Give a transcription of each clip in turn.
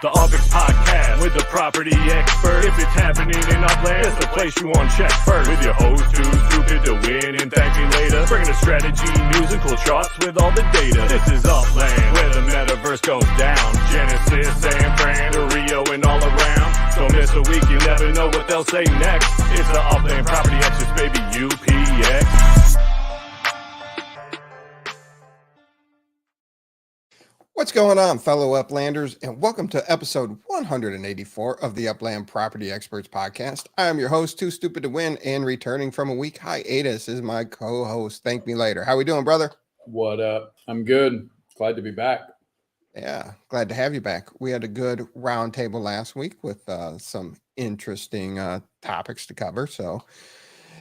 The Upix Podcast with the property expert. If it's happening in Upland, it's the place you want to check first. With your host, too stupid to win and ThankMeLater. Bringing the strategy, news, and cool charts with all the data. This is Upland, where the metaverse goes down. Genesis, San Fran, to Rio, and all around. Don't miss a week, you never know what they'll say next. It's the Upland Property Xperts, baby, UPX. What's going on, fellow Uplanders, and welcome to episode 184 of the Upland Property Experts podcast. I am your host, Too Stupid to Win, and returning from a week hiatus is my co-host, ThankMeLater. How we doing, brother? What up? I'm good. Glad to be back. Yeah, glad to have you back. We had a good roundtable last week with some interesting topics to cover, so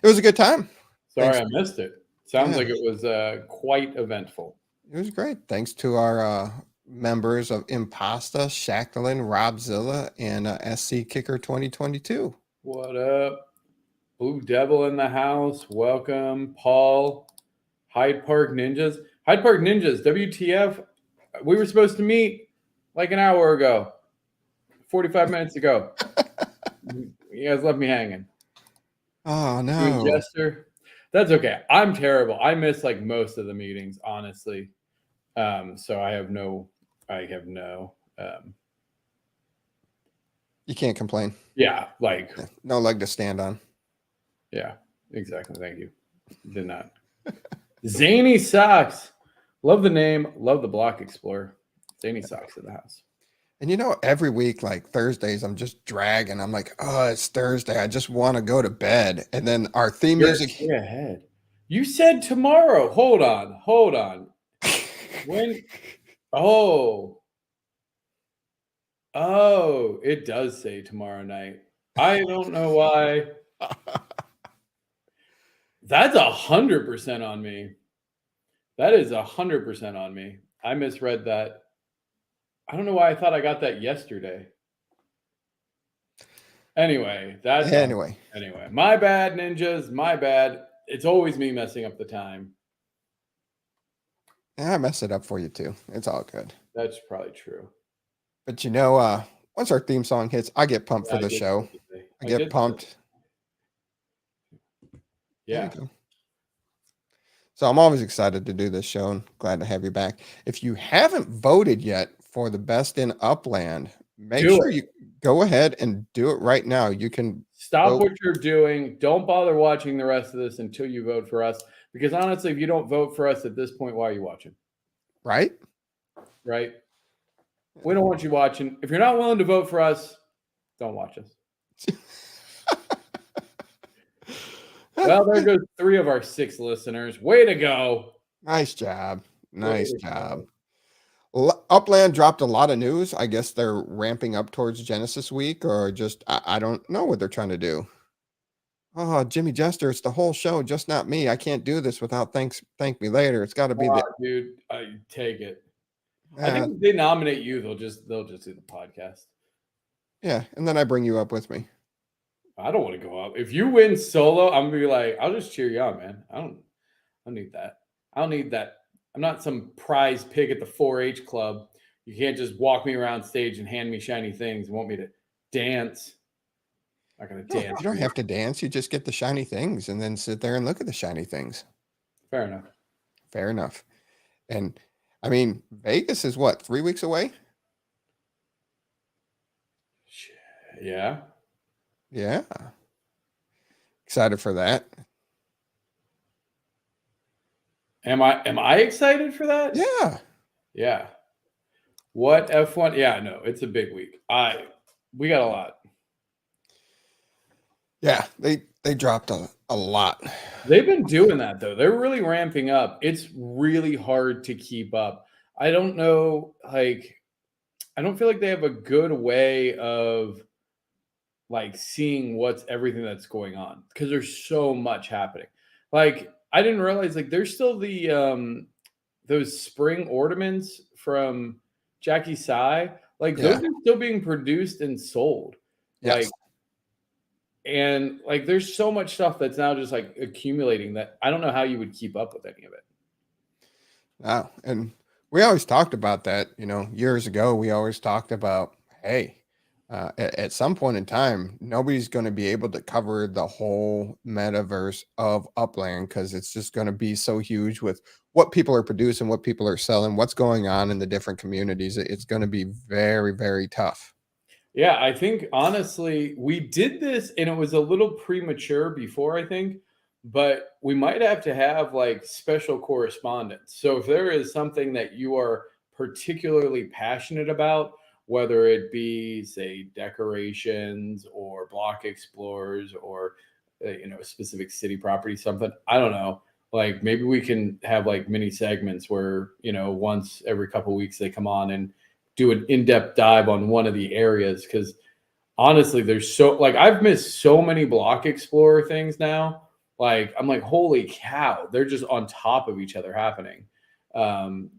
it was a good time. Sorry I missed it. Sounds like it was quite eventful. It was great. Thanks to our members of Impasta, Shacklin, Robzilla, and SC Kicker 2022. What up? Blue Devil in the house. Welcome. Paul. Hyde Park Ninjas. Hyde Park Ninjas, WTF. We were supposed to meet like an hour ago, 45 minutes ago. You guys left me hanging. Oh, no. Jester. That's okay. I'm terrible. I miss like most of the meetings, honestly. So I have no, you can't complain. yeah, like no leg to stand on. Yeah, exactly. Thank you. Did not. Zany Socks. Love the name. Love the Block Explorer. Zany Socks in the house. And you know, every week, like Thursdays, I'm just dragging. I'm like, oh, it's Thursday. I just want to go to bed. And then our theme music. You're ahead. You said tomorrow. Hold on. When? Oh, it does say tomorrow night. I don't know why. That's 100% on me. That is 100% on me. I misread that. I don't know why I thought I got that yesterday. Anyway, Anyway, my bad, ninjas. My bad. It's always me messing up the time. Yeah, I mess it up for you too. It's all good. That's probably true. But you know, once our theme song hits, I get pumped for the show. I get pumped. Yeah. So I'm always excited to do this show and glad to have you back. If you haven't voted yet for the best in Upland, make sure you go ahead and do it right now. You can stop what you're doing. Don't bother watching the rest of this until you vote for us. Because honestly, if you don't vote for us at this point, why are you watching? Right? Right. We don't want you watching. If you're not willing to vote for us, don't watch us. Well, there goes 3 of our 6 listeners. Way to go. Nice job. Nice job. Upland dropped a lot of news. I guess they're ramping up towards Genesis week, or just, I don't know what they're trying to do. Oh, Jimmy Jester, it's the whole show, just not me. I can't do this without ThankMeLater. It's got to be dude. I take it. I think if they nominate you, they'll just do the podcast. Yeah, and then I bring you up with me. I don't want to go up. If you win solo, I'm gonna be like, I'll just cheer you on, man. I don't need that. I don't need that. I'm not some prize pig at the 4-H club. You can't just walk me around stage and hand me shiny things and want me to dance. I'm not gonna dance. You don't have to dance. You just get the shiny things and then sit there and look at the shiny things. Fair enough. Fair enough. And I mean, Vegas is what, 3 weeks away? Yeah. Yeah. Excited for that. Am I excited for that? Yeah. Yeah. What F1? Yeah, no, it's a big week. We got a lot. Yeah, they dropped a lot. They've been doing that though. They're really ramping up. It's really hard to keep up. I don't know, I don't feel like they have a good way of like seeing what's everything that's going on because there's so much happening. Like I didn't realize like there's still the those spring ornaments from Jackie Sai. Like those are still being produced and sold. Yes. And like there's so much stuff that's now just like accumulating that I don't know how you would keep up with any of it. Wow. And we always talked about that, you know, years ago. We always talked about, hey, at some point in time, nobody's going to be able to cover the whole metaverse of Upland because it's just going to be so huge with what people are producing, what people are selling, what's going on in the different communities. It's going to be very, very tough. Yeah, I think honestly, we did this and it was a little premature before, I think, but we might have like special correspondence. So if there is something that you are particularly passionate about, whether it be, say, decorations or block explorers or a specific city property, something, I don't know. Like maybe we can have like mini segments where, once every couple of weeks they come on and do an in-depth dive on one of the areas, because honestly there's so, like, I've missed so many block explorer things now. Like I'm like, holy cow, they're just on top of each other happening.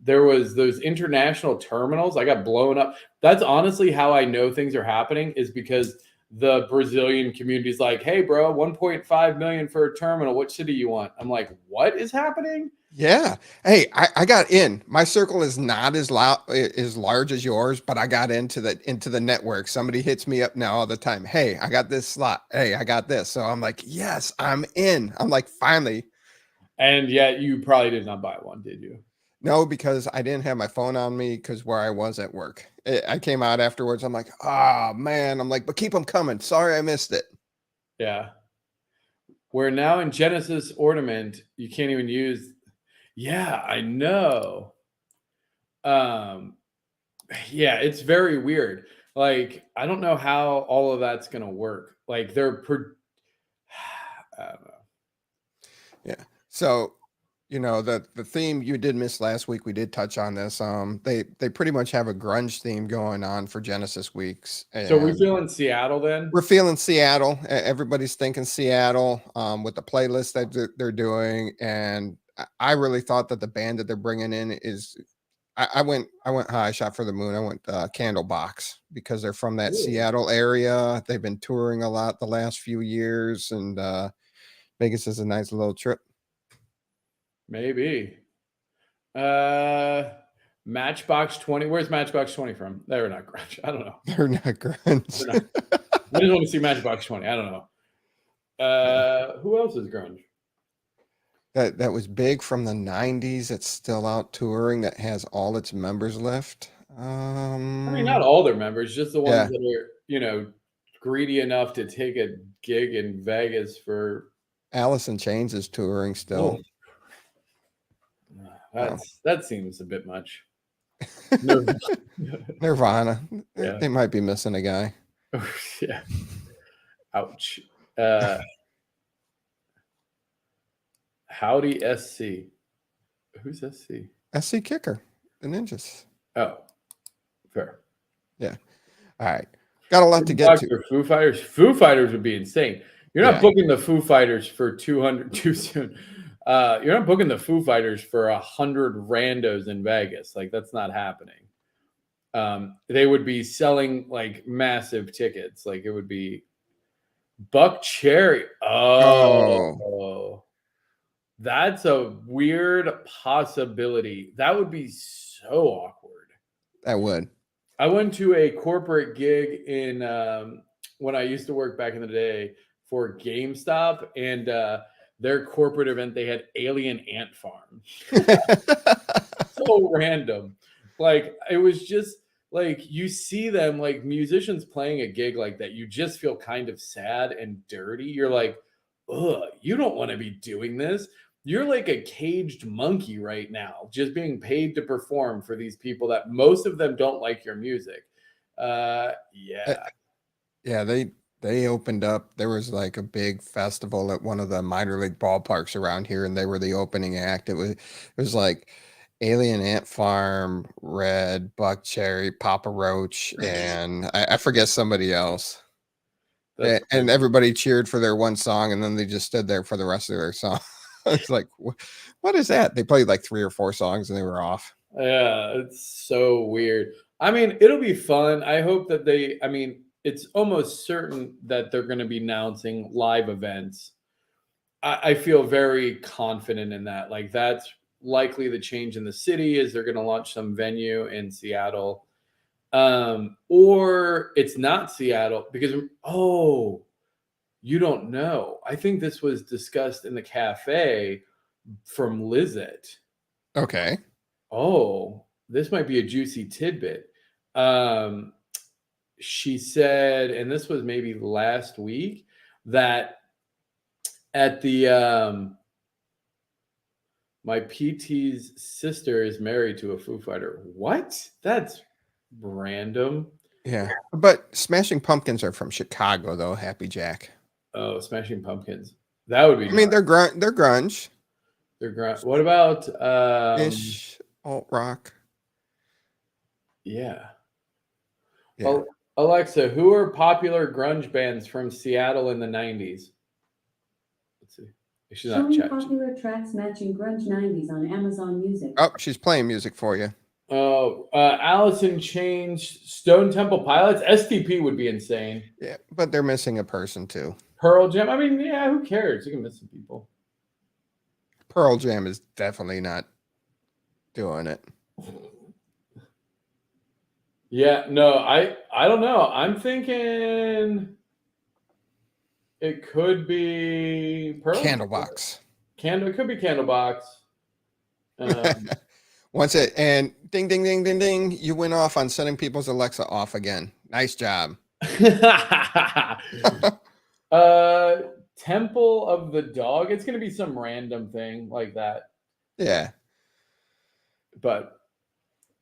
There was those international terminals, I got blown up. That's honestly how I know things are happening, is because the Brazilian community is like, hey bro, 1.5 million for a terminal, what city you want? I'm like, what is happening? Yeah. Hey, I got in. My circle is not as large as yours, but I got into the network. Somebody hits me up now all the time. Hey, I got this slot. Hey, I got this. So I'm like, yes, I'm in. I'm like, finally. And yet you probably did not buy one, did you? No, because I didn't have my phone on me because where I was at work. I came out afterwards. I'm like, oh man. I'm like, but keep them coming. Sorry I missed it. Yeah. We're now in Genesis Ornament, you can't even use. Yeah, I know. Yeah, it's very weird. Like, I don't know how all of that's gonna work. Like, I don't know. Yeah. So, the theme you did miss last week, we did touch on this. They pretty much have a grunge theme going on for Genesis weeks, So we and feel in Seattle then? we're feeling Seattle. Everybody's thinking Seattle, with the playlist that they're doing, and I really thought that the band that they're bringing in is. I went high, shot for the moon. I went Candlebox because they're from that Ooh, Seattle area. They've been touring a lot the last few years, and Vegas is a nice little trip. maybe. Matchbox 20. Where's Matchbox 20 from? They're not grunge. I don't know. They're not grunge. They're not. I just want to see Matchbox 20. I don't know. Who else is grunge? That was big from the 90s. It's still out touring. That has all its members left. I mean, not all their members, just the Yeah. ones that are, greedy enough to take a gig in Vegas for. Alice in Chains is touring still. That seems a bit much. Nirvana. Yeah. They might be missing a guy. Yeah. Ouch. Howdy SC. Who's SC? SC Kicker, the Ninjas. Oh, fair. Yeah. All right. Got a lot to get to. For Foo Fighters. Foo Fighters would be insane. You're not booking the Foo Fighters for 200 too soon. You're not booking the Foo Fighters for 100 randos in Vegas. Like, that's not happening. They would be selling like massive tickets. Like, it would be Buck Cherry. Oh. That's a weird possibility. That would be so awkward. That would. I went to a corporate gig in when I used to work back in the day for GameStop, and their corporate event, they had alien ant farm. So random. Like, it was just like, you see them, like, musicians playing a gig like that, you just feel kind of sad and dirty. You're like, ugh, you don't want to be doing this. You're like a caged monkey right now, just being paid to perform for these people that most of them don't like your music. Yeah. Yeah, they opened up. There was like a big festival at one of the minor league ballparks around here, and they were the opening act. It was like Alien Ant Farm, Red, Buck Cherry, Papa Roach, and I forget somebody else. And everybody cheered for their one song, and then they just stood there for the rest of their song. It's like, what is that? They played like 3 or 4 songs and they were off. Yeah, it's so weird. I mean, it'll be fun. I hope that it's almost certain that they're going to be announcing live events. I feel very confident in that. Like, that's likely the change in the city, is they're going to launch some venue in Seattle. Or it's not Seattle because, you don't know. I think this was discussed in the cafe from Lizette. Okay. Oh, this might be a juicy tidbit. She said, and this was maybe last week, that at the my PT's sister is married to a Foo Fighter. What? That's random. Yeah, but Smashing Pumpkins are from Chicago, though. Happy Jack. Oh, Smashing Pumpkins. That would be. I mean, they're grunge. They're grunge. What about ish alt rock? Yeah. Yeah. Well, Alexa, who are popular grunge bands from Seattle in the 90s? Let's see. She's not Showing chatting. popular tracks matching grunge 90s on Amazon Music. Oh, she's playing music for you. Oh, Allison changed Stone Temple Pilots. STP would be insane. Yeah, but they're missing a person too. Pearl Jam. I mean, yeah, who cares? You can miss some people. Pearl Jam is definitely not doing it. Yeah, no, I don't know. I'm thinking it could be Pearl Candlebox. It could be Candlebox. Once it and ding ding ding ding ding, you went off on setting people's Alexa off again. Nice job. Temple of the Dog. It's gonna be some random thing like that. Yeah. But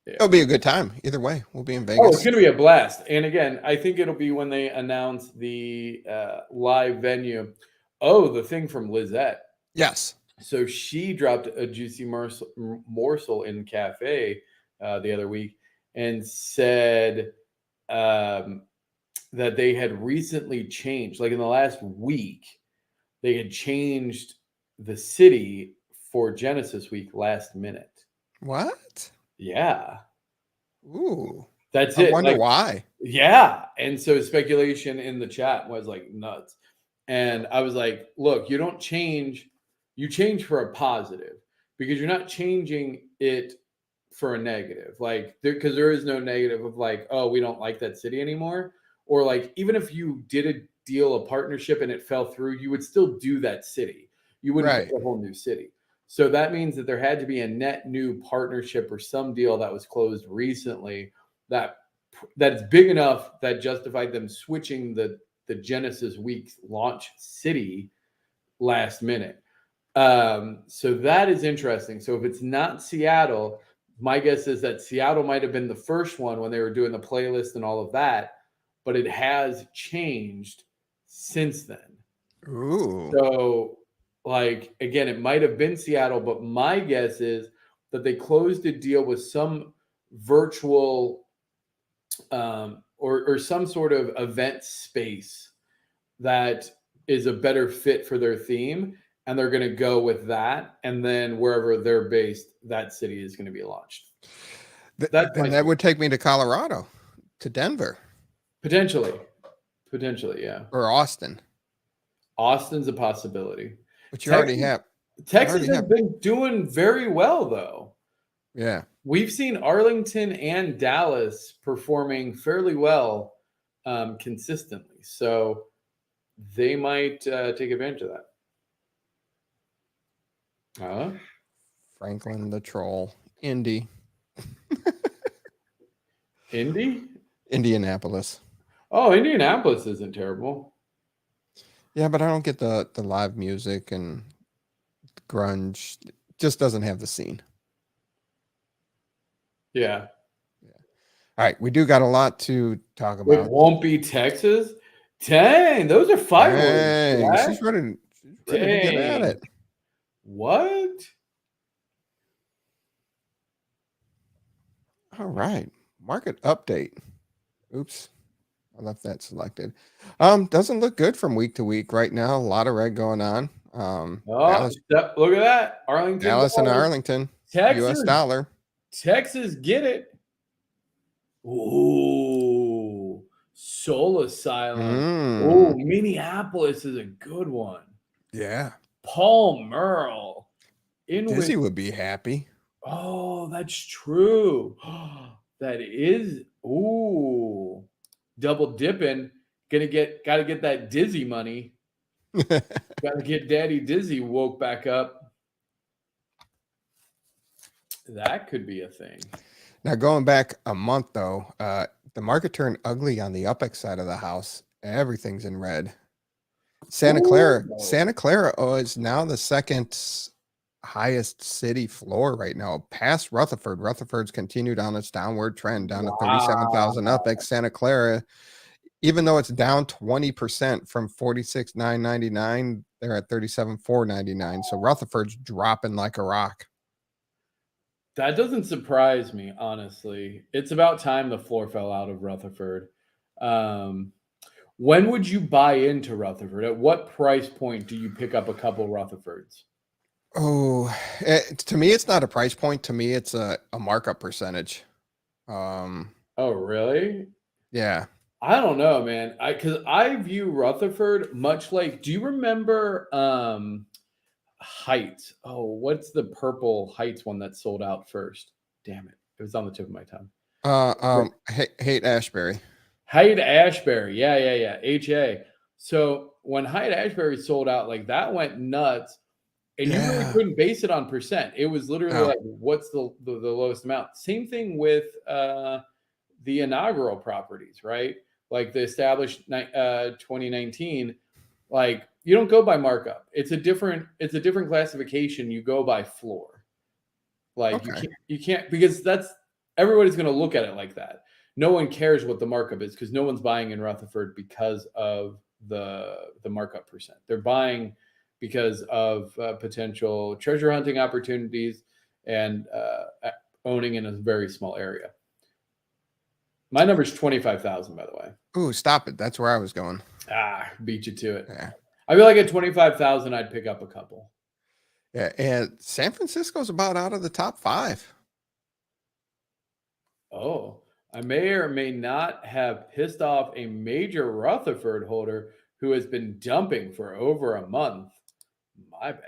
yeah. It'll be a good time. Either way, we'll be in Vegas. Oh, it's gonna be a blast. And again, I think it'll be when they announce the live venue. Oh, the thing from Lizette. Yes. So she dropped a juicy morsel in cafe the other week and said that they had recently changed, like in the last week, they had changed the city for Genesis Week last minute. What? Yeah. Ooh. That's I it. wonder why. Yeah. And so speculation in the chat was like nuts. And I was like, look, you don't change. You change for a positive because you're not changing it for a negative. Like, because there is no negative of like, oh, we don't like that city anymore. Or like, even if you did a deal, a partnership, and it fell through, you would still do that city. You wouldn't get a whole new city. So that means that there had to be a net new partnership or some deal that was closed recently that's big enough that justified them switching the Genesis Week launch city last minute. So that is interesting. So if it's not Seattle, my guess is that Seattle might have been the first one when they were doing the playlist and all of that, but it has changed since then. Ooh. So, like, again, it might have been Seattle, but my guess is that they closed a deal with some virtual or some sort of event space that is a better fit for their theme. And they're going to go with that. And then wherever they're based, that city is going to be launched. That would take me to Colorado, to Denver. Potentially, yeah. Or Austin. Austin's a possibility. But you already have. Texas has been doing very well, though. Yeah. We've seen Arlington and Dallas performing fairly well consistently. So they might take advantage of that. Franklin the Troll. Indy. Indy? Indianapolis. Oh, Indianapolis isn't terrible. Yeah, but I don't get the live music and grunge. It just doesn't have the scene. Yeah. All right, we do got a lot to talk about. It won't be Texas? Dang, those are fireworks. She's ready to get at it. What? All right. Market update. Oops. I left that selected. Doesn't look good from week to week right now. A lot of red going on. Dallas, look at that. Arlington. Dallas and Arlington. Texas. US dollar. Texas, get it. Ooh. Soul Asylum. Oh, Minneapolis is a good one. Yeah. Paul Merle. Dizzy would be happy. Oh, that's true. That is, ooh, double dipping. Gotta get that Dizzy money. Gotta get Daddy Dizzy woke back up. That could be a thing. Now, going back a month, though, the market turned ugly on the UPEX side of the house. Everything's in red. Santa Clara is now the second highest city floor right now, past Rutherford. Rutherford's continued on its downward trend, down to 37,000 UPEX. Santa Clara, even though it's down 20% from 46,999, they're at 37,499. So Rutherford's dropping like a rock. That doesn't surprise me, honestly. It's about time the floor fell out of Rutherford. When would you buy into Rutherford? At what price point do you pick up a couple Rutherfords? Oh, to me, it's not a price point. To me, it's a markup percentage. Oh, really? Yeah. I don't know, man. Because I view Rutherford much like, do you remember Heights? Oh, what's the purple Heights one that sold out first? Damn it. It was on the tip of my tongue. Hate Ashbury. Haight Ashbury. Yeah. HA. So when Haight Ashbury sold out, like that went nuts. And you really couldn't base it on percent. It was literally like, what's the lowest amount? Same thing with the inaugural properties, right? Like the established 2019, like you don't go by markup. It's a different classification. You go by floor. Like you can't because everybody's going to look at it like that. No one cares what the markup is because no one's buying in Rutherford because of the markup percent. They're buying because of potential treasure hunting opportunities and owning in a very small area. My number is 25,000, by the way. Ooh, stop it. That's where I was going. Beat you to it. Yeah. I feel like at 25,000, I'd pick up a couple. Yeah, and San Francisco's about out of the top 5. Oh, I may or may not have pissed off a major Rutherford holder who has been dumping for over a month. My bad.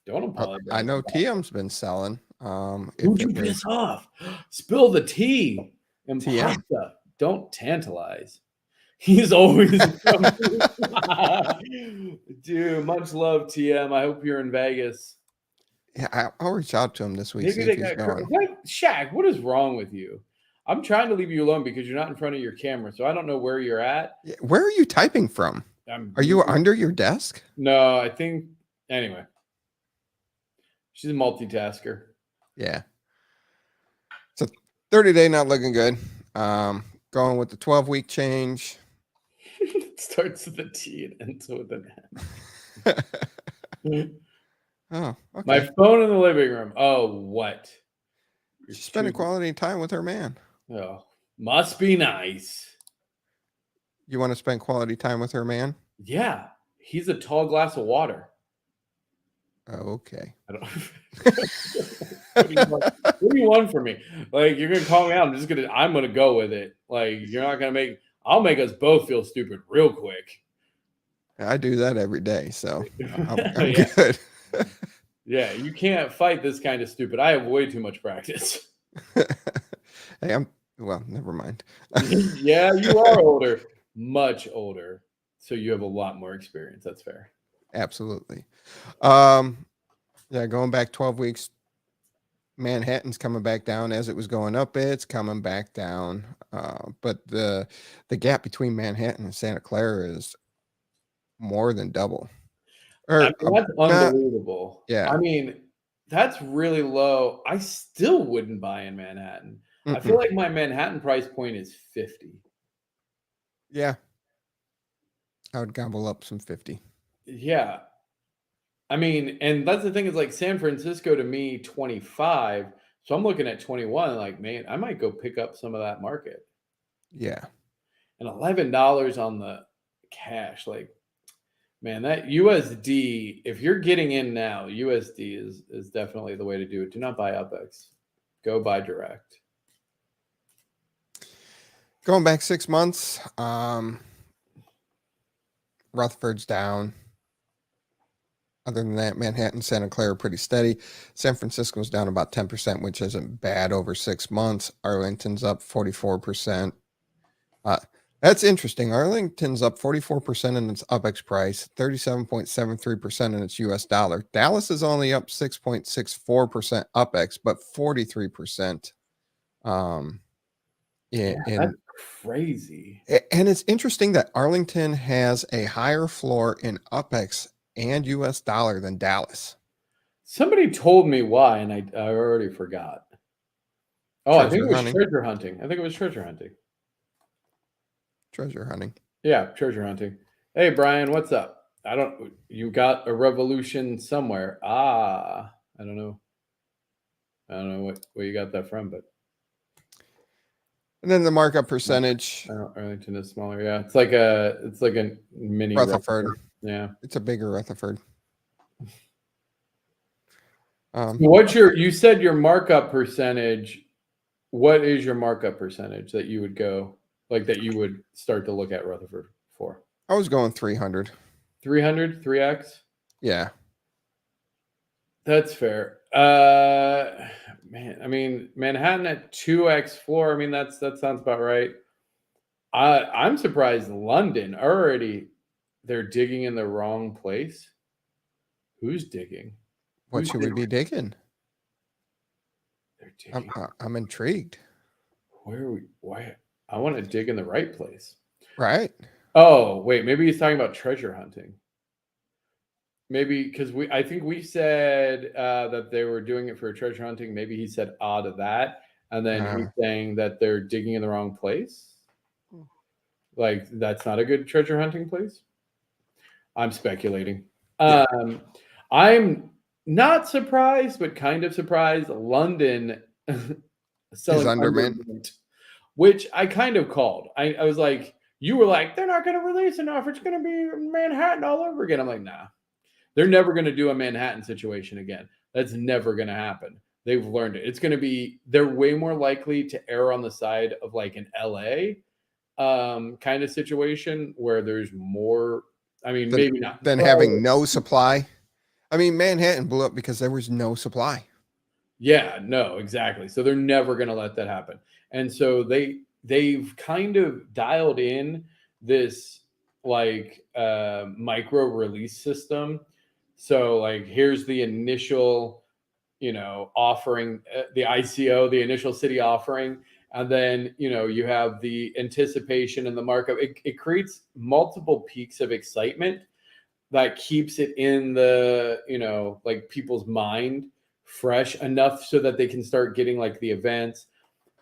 Don't apologize. I know TM's been selling. Who'd you piss off? Spill the tea. Impasta. Don't tantalize. He's always dude. Much love, TM. I hope you're in Vegas. Yeah, I'll reach out to him this week. Maybe they got what? Shaq, what is wrong with you? I'm trying to leave you alone because you're not in front of your camera, so I don't know where you're at. Where are you typing from? Are you under your desk? No, I think anyway. She's a multitasker. Yeah. So 30-day not looking good. Going with the 12-week change. Starts with a T and ends with an N. Oh, okay. My phone in the living room. Oh, what? She's spending quality time with her man. Oh, must be nice. You want to spend quality time with her man? Yeah. He's a tall glass of water. Okay. I don't what do you want from me? Like, you're gonna call me out. I'm gonna go with it. Like, you're not gonna I'll make us both feel stupid real quick. I do that every day, so I'm good. Yeah, you can't fight this kind of stupid. I have way too much practice. Hey, well, never mind. Yeah, you are older, much older. So you have a lot more experience. That's fair. Absolutely. Yeah, going back 12 weeks, Manhattan's coming back down as it was going up. It's coming back down. But the gap between Manhattan and Santa Clara is more than double. That's unbelievable. Yeah. I mean, that's really low. I still wouldn't buy in Manhattan. I feel like my Manhattan price point is 50. Yeah. I would gobble up some 50. Yeah. I mean, and that's the thing is like San Francisco to me, 25. So I'm looking at 21. Like, man, I might go pick up some of that market. Yeah. And $11 on the cash. Like, man, that USD, if you're getting in now, USD is definitely the way to do it. Do not buy UPEX. Go buy direct. Going back 6 months, Rutherford's down Other than that, Manhattan, Santa Clara, pretty steady. San Francisco's down about 10%, which isn't bad over 6 months. Arlington's up 44%. That's interesting. Arlington's up 44% in its UPEX price, 37.73% in its US dollar. Dallas is only up 6.64% UPEX, but 43%. That's crazy. And it's interesting that Arlington has a higher floor in UPEX and US dollar than Dallas. Somebody told me why, and I already forgot. Oh, I think it was hunting. treasure hunting. I think it was treasure hunting. Treasure hunting. Yeah, treasure hunting. Hey, Brian, what's up? You got a revolution somewhere. I don't know. I don't know where you got that from, but. And then the markup percentage. Arlington is smaller. Yeah, it's like a mini Rutherford. Yeah, it's a bigger Rutherford. You said your markup percentage. What is your markup percentage that you would go that you would start to look at Rutherford for? I was going 300. 300, 3x. Yeah, that's fair. Man, I mean, Manhattan at 2x floor. I mean, that sounds about right. I'm surprised London already. They're digging in the wrong place. Who's digging? What should we be digging? They're digging. I'm intrigued. Where are we? Why? I want to dig in the right place. Right. Oh, wait. Maybe he's talking about treasure hunting. Maybe because I think we said that they were doing it for treasure hunting. Maybe he said to that. And then he's saying that they're digging in the wrong place. Like, that's not a good treasure hunting place. I'm speculating. Yeah. I'm not surprised, but kind of surprised. London selling undermint, which I kind of called. I was like, you were like, they're not going to release an offer. It's going to be Manhattan all over again. I'm like, nah, they're never going to do a Manhattan situation again. That's never going to happen. They've learned it. It's going to be, they're way more likely to err on the side of like an LA kind of situation where there's more. I mean, maybe not. Than having no supply. I mean, Manhattan blew up because there was no supply. Yeah, no, exactly. So they're never going to let that happen. And so they've kind of dialed in this like micro release system. So like, here's the initial, offering, the ICO, the initial city offering. And then, you have the anticipation and the markup. It creates multiple peaks of excitement that keeps it in the, like people's mind fresh enough so that they can start getting like the events.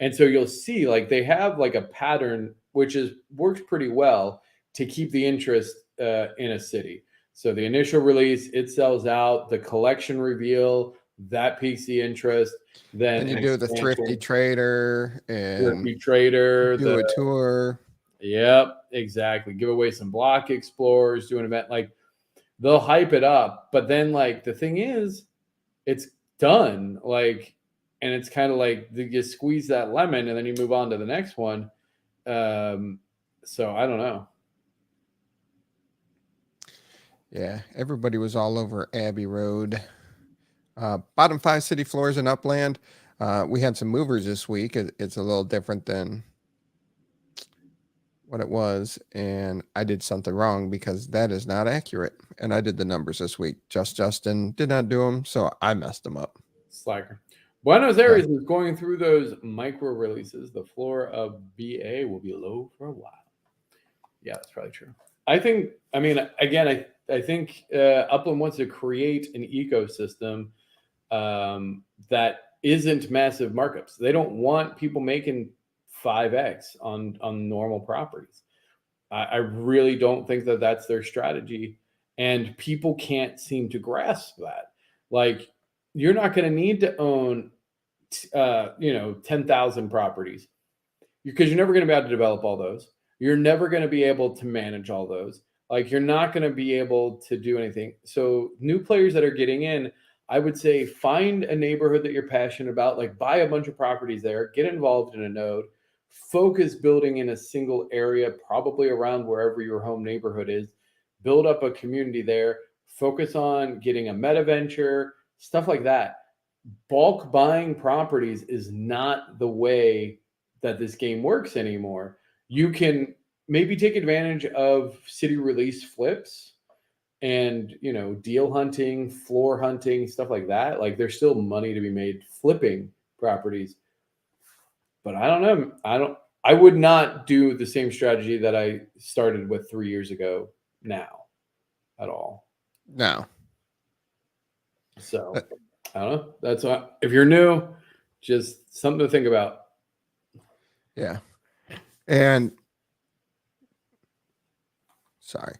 And so you'll see like they have like a pattern, which works pretty well to keep the interest in a city. So the initial release, it sells out, the collection reveal, that piques the interest. Then you do the thrifty trader and do a tour. Yep, exactly. Give away some block explorers, do an event. Like they'll hype it up, but then like the thing is, it's done. Like, and it's kind of like you squeeze that lemon and then you move on to the next one. So I don't know. Yeah, everybody was all over Abbey Road. Bottom 5 city floors in Upland. We had some movers this week. It's a little different than what it was, and I did something wrong because that is not accurate. And I did the numbers this week. Justin did not do them, so I messed them up. Slacker. Buenos Aires is going through those micro releases. The floor of BA will be low for a while. Yeah, that's probably true. I think Upland wants to create an ecosystem that isn't massive markups. They don't want people making 5x on normal properties. I really don't think that that's their strategy, and people can't seem to grasp that. Like, you're not going to need to own 10,000 properties because you're never going to be able to develop all those. You're never going to be able to manage all those. Like, you're not going to be able to do anything. So new players that are getting in, I would say find a neighborhood that you're passionate about, like buy a bunch of properties there, get involved in a node, focus building in a single area, probably around wherever your home neighborhood is, build up a community there, focus on getting a meta venture, stuff like that. Bulk buying properties is not the way that this game works anymore. You can maybe take advantage of city release flips and, you know, deal hunting, floor hunting, stuff like that. Like there's still money to be made flipping properties. But I don't know. I would not do the same strategy that I started with 3 years ago now at all. No. So I don't know. That's what, if you're new, just something to think about. Yeah. And sorry.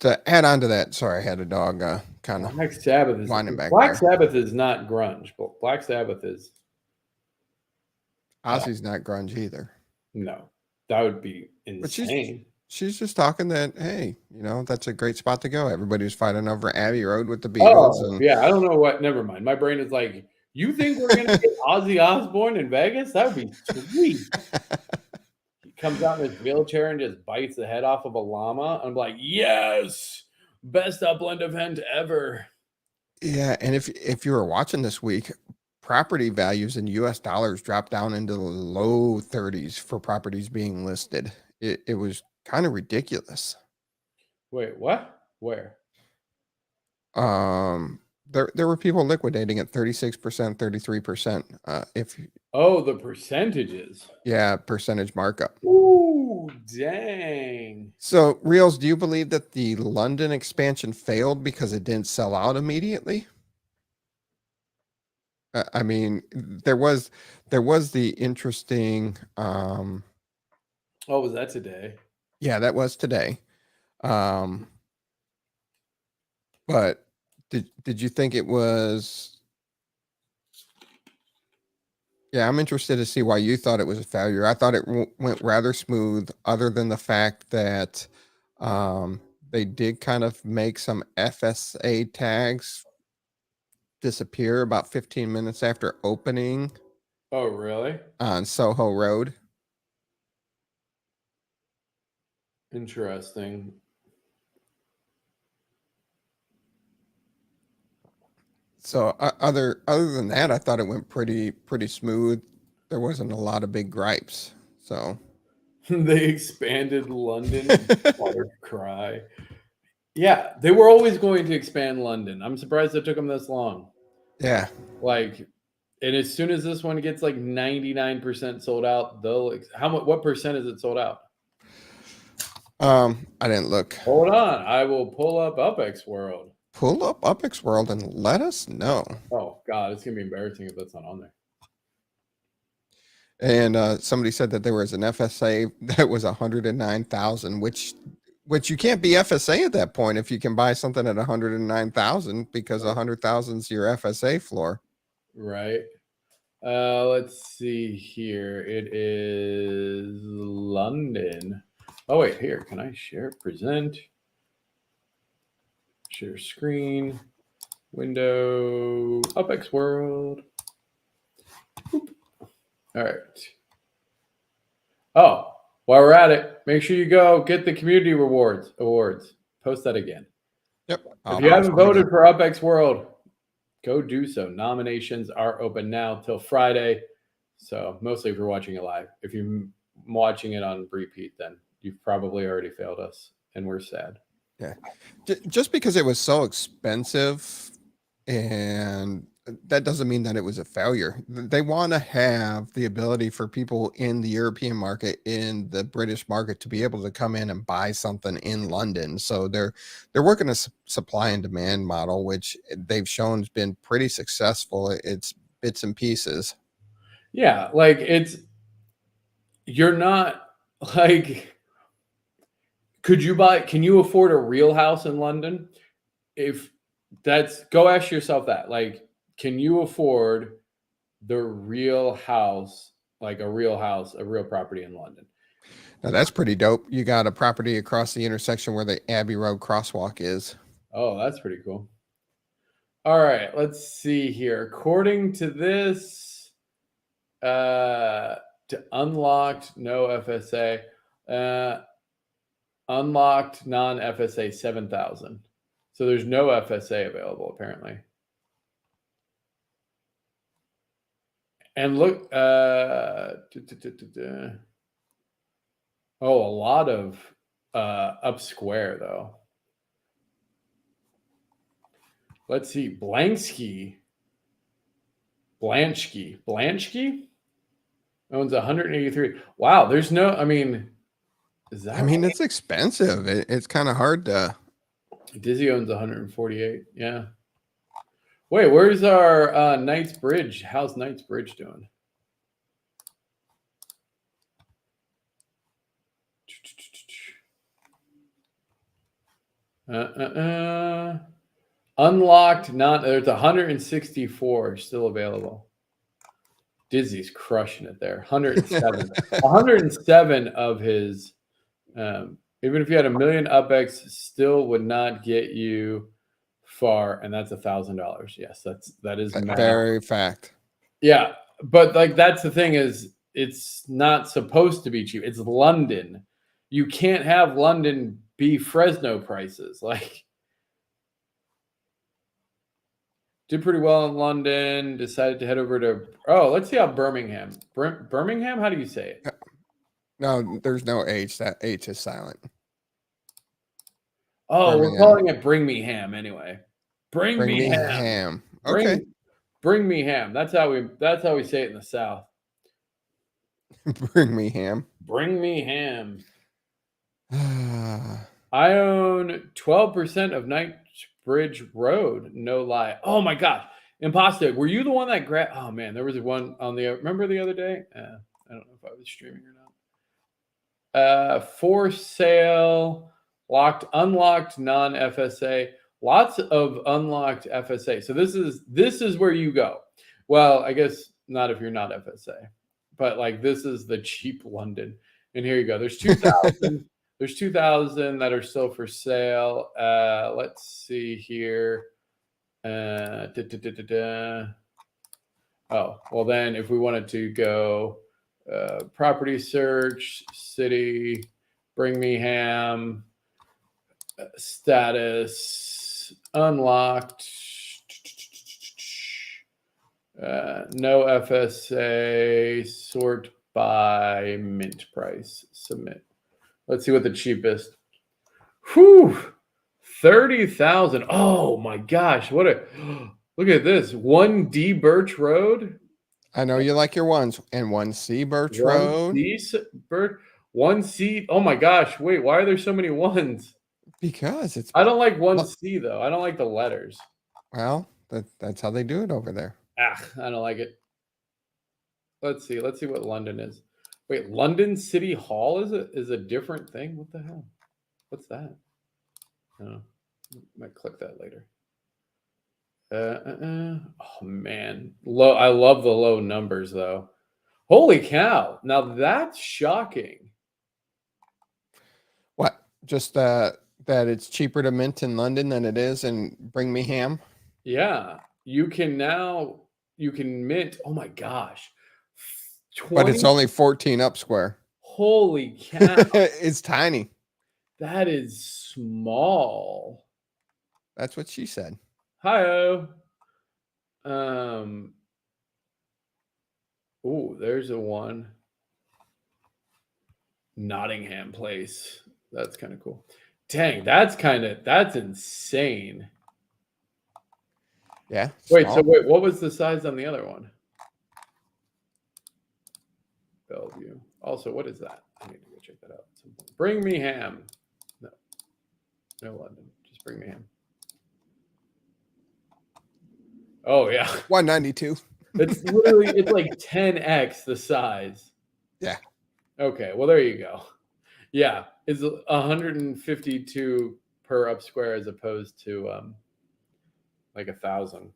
To add on to that, sorry, I had a dog kind of Black Sabbath is winding back Black there. Sabbath is not grunge, but Black Sabbath is Ozzy's not grunge either. no. That would be But insane. she's just talking that, hey, you know, that's a great spot to go. Everybody's fighting over Abbey Road with the Beatles. Oh, And yeah. I don't know what. Never mind. My brain is like, you think we're going to get Ozzy Osbourne in Vegas? That would be sweet. He comes out in his wheelchair and just bites the head off of a llama. I'm like, yes, best Upland event ever. Yeah, and if you were watching this week, property values in US dollars dropped down into the low 30s for properties being listed. It was kind of ridiculous. Wait, what? Where? There were people liquidating at 36%, 33%. The percentages. Yeah, percentage markup. Ooh, dang. So, Reels, do you believe that the London expansion failed because it didn't sell out immediately? I mean, there was the interesting. Was that today? Yeah, that was today. But did you think it was? Yeah, I'm interested to see why you thought it was a failure. I thought it went rather smooth, other than the fact that they did kind of make some FSA tags disappear about 15 minutes after opening Oh, really? on Soho Road. Interesting. So other than that, I thought it went pretty smooth. There wasn't a lot of big gripes. So They expanded London. Water cry. Yeah, they were always going to expand London. I'm surprised it took them this long. yeah, Like, and as soon as this one gets like 99% sold out, they'll what percent is it sold out? I didn't look. Hold on, I will pull up UpX World. Pull up UpX World and let us know. Oh God, it's gonna be embarrassing if that's not on there. And somebody said that there was an FSA that was 109,000, which you can't be FSA at that point if you can buy something at 109,000, because 100,000 is your FSA floor. Right. Let's see here. It is London. Oh wait, here. Can I share? Present. Share screen. Window. UpX World. Boop. All right. Oh, while we're at it, make sure you go get the community awards. Post that again. Yep. If you haven't voted for UpX World, go do so. Nominations are open now till Friday. So mostly if you're watching it live. If you're watching it on repeat, then you've probably already failed us, and we're sad. Yeah. Just because it was so expensive, and that doesn't mean that it was a failure. They want to have the ability for people in the European market, in the British market, to be able to come in and buy something in London. So they're working a supply and demand model, which they've shown has been pretty successful. It's bits and pieces. Yeah, like you're not like, can you afford a real house in London? Go ask yourself that. Like, can you afford the real house, like a real property in London? Now that's pretty dope. You got a property across the intersection where the Abbey Road crosswalk is. Oh, that's pretty cool. All right, let's see here. According to this, to unlocked, no FSA. Unlocked non-FSA 7,000. So there's no FSA available apparently. And look, oh, a lot of up square though. Let's see, Blanchky owns 183. Wow, there's no, I mean, is that? I mean, it's expensive. It's kind of hard to. Dizzy owns 148. Yeah. Wait, where's our Knight's Bridge? How's Knight's Bridge doing? Unlocked, not there's 164 still available. Dizzy's crushing it there. 107. 107 of his even if you had 1 million UpX, still would not get you far, and that's $1,000. Yes, that is very fact. Yeah, but like that's the thing is it's not supposed to be cheap. It's London. You can't have London be Fresno prices. Like did pretty well in London, decided to head over to let's see how Birmingham. Birmingham, how do you say it? No, there's no H. That H is silent. Oh, Birmingham. We're calling it Bring Me Ham anyway. Bring me ham. Okay. Bring me ham. That's how we say it in the South. Bring me ham. Bring me ham. I own 12% of Knightsbridge Road. No lie. Oh my gosh. Imposter, were you the one that grabbed? Oh man, there was one on the. Remember the other day? I don't know if I was streaming or not. For sale, unlocked, non-FSA. Lots of unlocked FSA. So this is where you go. Well, I guess not if you're not FSA, but like this is the cheap London. And here you go. There's 2,000. There's 2,000 that are still for sale. Let's see here. Oh, well then if we wanted to go property search, city, Bring Me Ham, status, unlocked, no FSA, sort by mint price, submit. Let's see what the cheapest. Whew, 30,000. Oh my gosh, what a look at this. 1D Birch Road. I know you like your ones. And 1C Birch Road. 1C. Oh my gosh, wait, why are there so many ones? Because it's. I don't like 1C though. I don't like the letters. Well, that's how they do it over there. I don't like it. Let's see what London is. Wait, London City Hall is a different thing. What the hell? What's that? Oh, I might click that later. Oh man, low. I love the low numbers though. Holy cow! Now that's shocking. What? Just that it's cheaper to mint in London than it is in Bring Me Ham? Yeah, you can mint. Oh my gosh. 20? But it's only 14 up square. Holy cow. It's tiny. That is small. That's what she said. Hi-oh. There's a one. Nottingham Place. That's kind of cool. Dang, that's insane. Yeah. Wait, what was the size on the other one? Bellevue. Also, what is that? I need to go check that out at some point. Bring Me Ham. No London. Just Bring Me Ham. Oh yeah. 192. It's literally it's like 10x the size. Yeah. Okay, well there you go. Yeah, it's 152 per up square as opposed to like 1,000.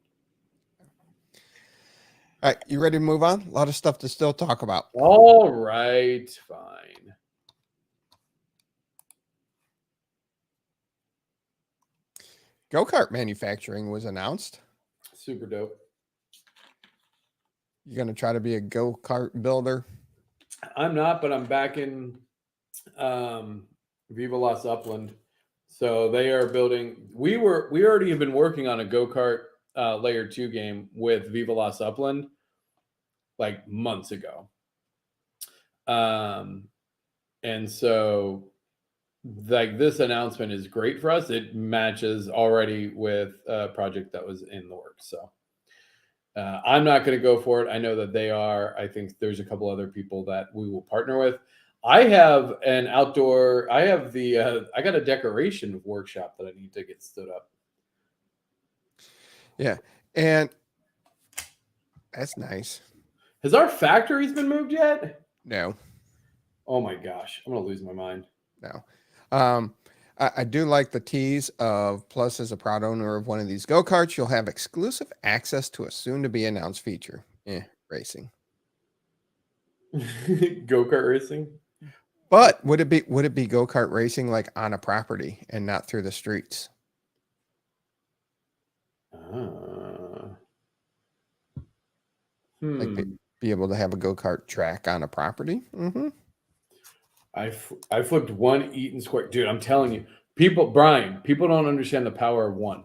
All right, you ready to move on? A lot of stuff to still talk about. All right, fine. Go-Kart manufacturing was announced. Super dope. You gonna try to be a go-kart builder? I'm not, but I'm backing Viva Las Upland. So they are building. We already have been working on a Go-Kart Layer 2 game with Viva Las Upland like months ago. And so like this announcement is great for us. It matches already with a project that was in the works. So I'm not going to go for it. I know that they are. I think there's a couple other people that we will partner with. I have an outdoor. I have the. I got a decoration workshop that I need to get stood up. Yeah, and that's nice. Has our factories been moved yet? No. Oh my gosh, I'm gonna lose my mind. No. I do like the tease of Plus as a proud owner of one of these go-karts. You'll have exclusive access to a soon-to-be announced feature. Racing. Go-kart racing. But would it be go-kart racing like on a property and not through the streets? Like be able to have a go-kart track on a property? Mm-hmm. I flipped one Eaton Square. Dude, I'm telling you, people don't understand the power of one.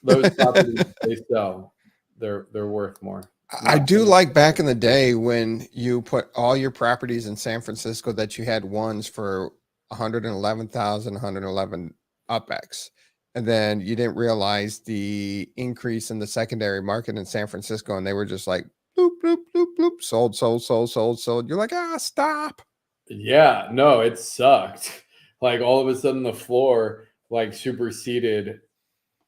Those properties they sell, they're worth more. I do like back in the day when you put all your properties in San Francisco that you had ones for 111,000, 111 UpX. And then you didn't realize the increase in the secondary market in San Francisco. And they were just like, bloop, bloop, bloop, bloop, sold. You're like, stop. Yeah, no, it sucked. Like all of a sudden the floor like superseded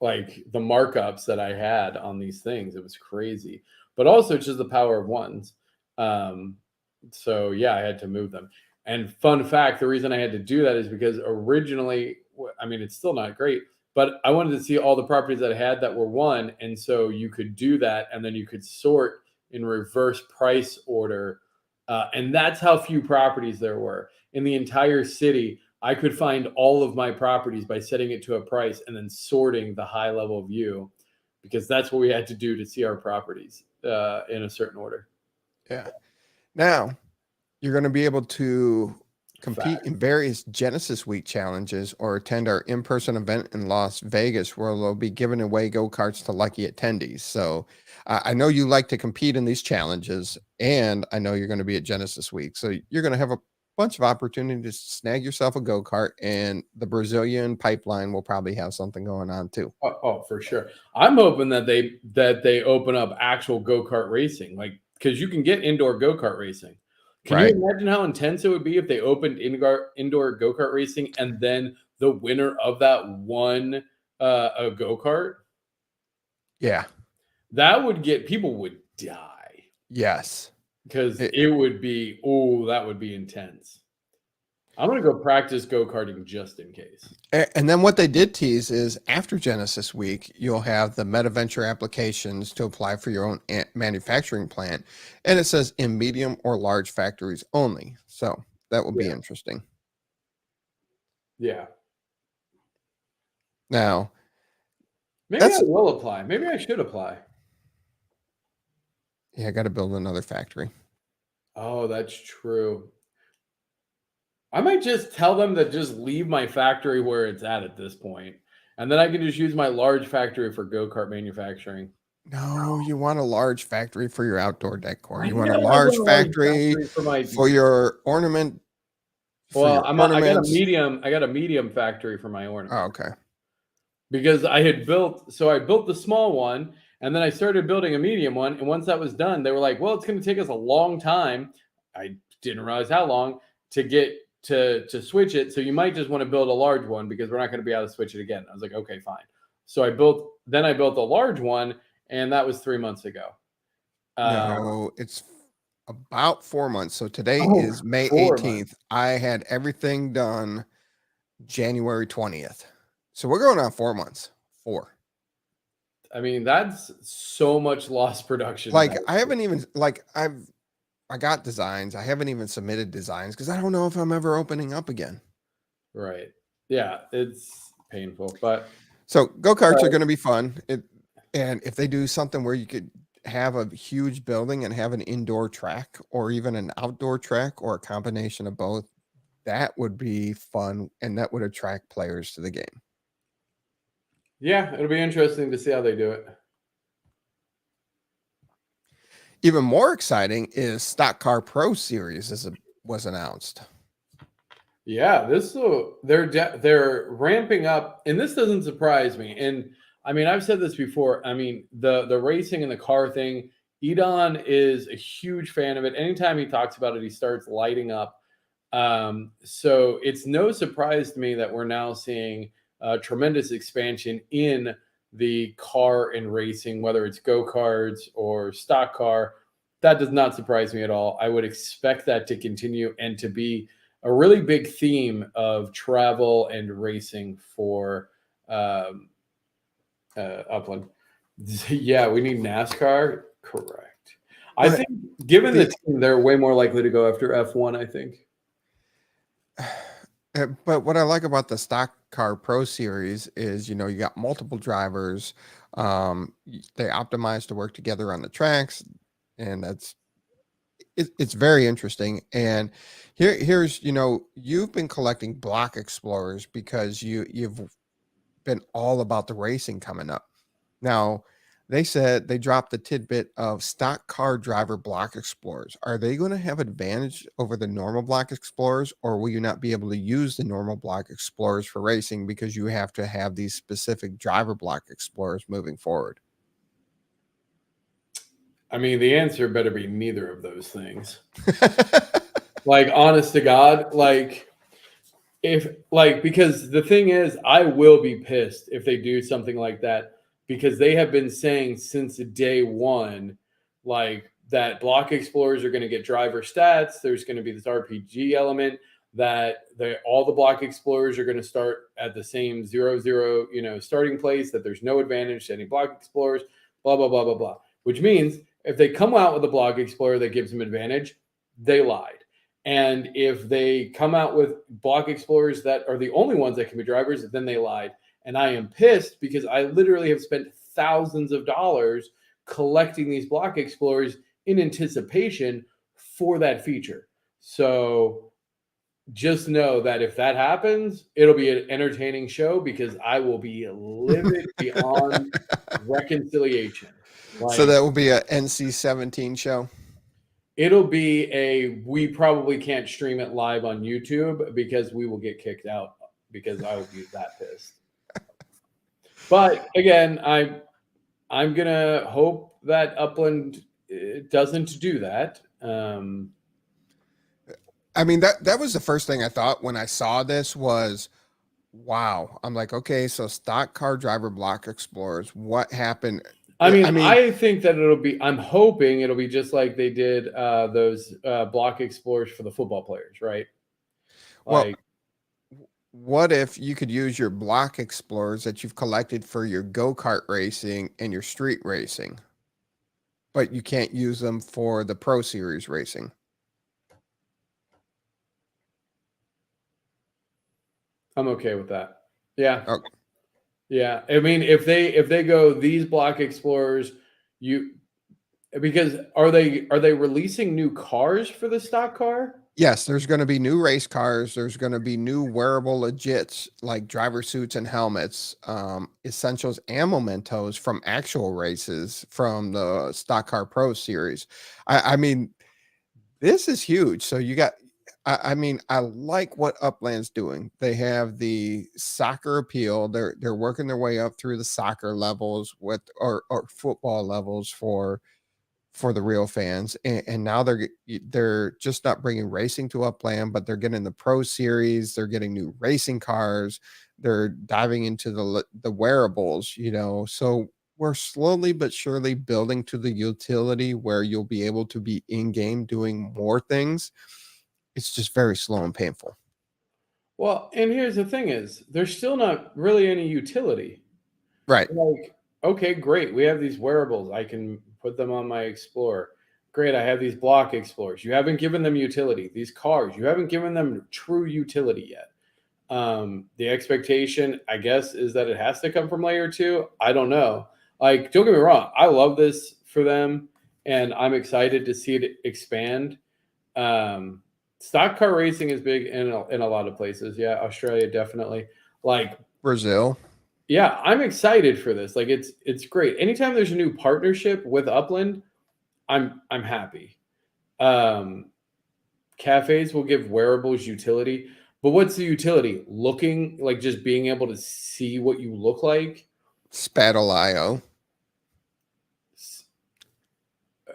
like the markups that I had on these things. It was crazy. But also it's just the power of ones. So yeah, I had to move them. And fun fact, the reason I had to do that is because originally, I mean, it's still not great, but I wanted to see all the properties that I had that were one. And so you could do that and then you could sort in reverse price order. And that's how few properties there were in the entire city. I could find all of my properties by setting it to a price and then sorting the high level view, because that's what we had to do to see our properties in a certain order. Yeah. Now you're going to be able to compete in various Genesis Week challenges or attend our in-person event in Las Vegas, where they'll be giving away go-karts to lucky attendees. So I know you like to compete in these challenges, and I know you're going to be at Genesis Week. So you're going to have a bunch of opportunities to snag yourself a go-kart, and the Brazilian pipeline will probably have something going on too. Oh, for sure. I'm hoping that they open up actual go-kart racing, like, because you can get indoor go-kart racing. Can you imagine how intense it would be if they opened indoor go-kart racing and then the winner of that won a go-kart? Yeah. That would get, people would die. Yes. Because it would be, that would be intense. I'm going to go practice go-karting just in case. And then what they did tease is after Genesis Week, you'll have the MetaVenture applications to apply for your own manufacturing plant. And it says in medium or large factories only. So that will be interesting. Yeah. Now, maybe I will apply. Maybe I should apply. Yeah, I got to build another factory. Oh, that's true. I might just tell them to just leave my factory where it's at this point. And then I can just use my large factory for go-kart manufacturing. No, you want a large factory for your outdoor decor. You want a large factory for your ornament. Well, I got a medium factory for my ornament. Oh, okay. Because I built the small one, and then I started building a medium one. And once that was done, they were like, well, it's going to take us a long time. I didn't realize how long to get to switch it. So you might just want to build a large one because we're not going to be able to switch it again. I was like, okay, fine. So I built a large one, and that was 3 months ago. No, it's about 4 months. So today is May 18th. Months. I had everything done January 20th. So we're going on 4 months. 4. I mean, that's so much lost production. Like I haven't even I got designs. I haven't even submitted designs because I don't know if I'm ever opening up again. Right. Yeah, it's painful. But so go-karts are going to be fun. And if they do something where you could have a huge building and have an indoor track or even an outdoor track or a combination of both, that would be fun, and that would attract players to the game. Yeah, it'll be interesting to see how they do it. Even more exciting is Stock Car Pro Series was announced. Yeah, they're ramping up, and this doesn't surprise me. And I mean, I've said this before. I mean, the racing and the car thing, Edon is a huge fan of it. Anytime he talks about it, he starts lighting up. So it's no surprise to me that we're now seeing tremendous expansion in the car and racing, whether it's go-karts or stock car. That does not surprise me at all. I would expect that to continue and to be a really big theme of travel and racing for Upland. Yeah, we need NASCAR. Correct. I think given the team, they're way more likely to go after F1, I think. But what I like about the Stock Car Pro Series is, you got multiple drivers. They optimize to work together on the tracks, and it's very interesting. And here's you've been collecting block explorers because you've been all about the racing coming up. Now they said they dropped the tidbit of stock car driver block explorers. Are they going to have advantage over the normal block explorers, or will you not be able to use the normal block explorers for racing because you have to have these specific driver block explorers moving forward? I mean, the answer better be neither of those things. Like, honest to God, because the thing is, I will be pissed if they do something like that, because they have been saying since day one, that block explorers are going to get driver stats. There's going to be this RPG element that all the block explorers are going to start at the same 0-0, starting place, that there's no advantage to any block explorers, blah, blah, blah, blah, blah, which means if they come out with a block explorer that gives them advantage, they lied. And if they come out with block explorers that are the only ones that can be drivers, then they lied. And I am pissed because I literally have spent thousands of dollars collecting these block explorers in anticipation for that feature. So just know that if that happens, it'll be an entertaining show, because I will be livid beyond reconciliation. So that will be a NC-17 show? It'll be we probably can't stream it live on YouTube because we will get kicked out, because I will be that pissed. But again, I'm going to hope that Upland doesn't do that. I mean, that was the first thing I thought when I saw this was, wow. I'm like, okay, so stock car driver block explorers, what happened? I think that I'm hoping it'll be just like they did those block explorers for the football players, right? What if you could use your block explorers that you've collected for your go-kart racing and your street racing, but you can't use them for the Pro Series racing? I'm okay with that. Yeah. Okay. Yeah. I mean, if they go these block explorers, because are they releasing new cars for the stock car? Yes, there's going to be new race cars. There's going to be new wearable legits like driver suits and helmets, essentials and mementos from actual races from the Stock Car Pro Series. I mean, this is huge. So you got, I mean, I like what Upland's doing. They have the soccer appeal. They're working their way up through the soccer levels or football levels for the real fans, and now they're just not bringing racing to Upland, but they're getting the Pro Series. They're getting new racing cars. They're diving into the wearables. So we're slowly but surely building to the utility where you'll be able to be in game doing more things. It's just very slow and painful. Well, and here's the thing: is there's still not really any utility, right? Okay, great. We have these wearables. I can put them on my Explorer. Great. I have these block explorers. You haven't given them utility. These cars, you haven't given them true utility yet. The expectation, I guess, is that it has to come from layer 2. I don't know. Don't get me wrong. I love this for them, and I'm excited to see it expand. Stock car racing is big in a lot of places. Yeah, Australia definitely. Like Brazil. Yeah, I'm excited for this. Like it's great. Anytime there's a new partnership with Upland, I'm happy. Cafes will give wearables utility, but what's the utility? Looking like just being able to see what you look like. Spattle.io.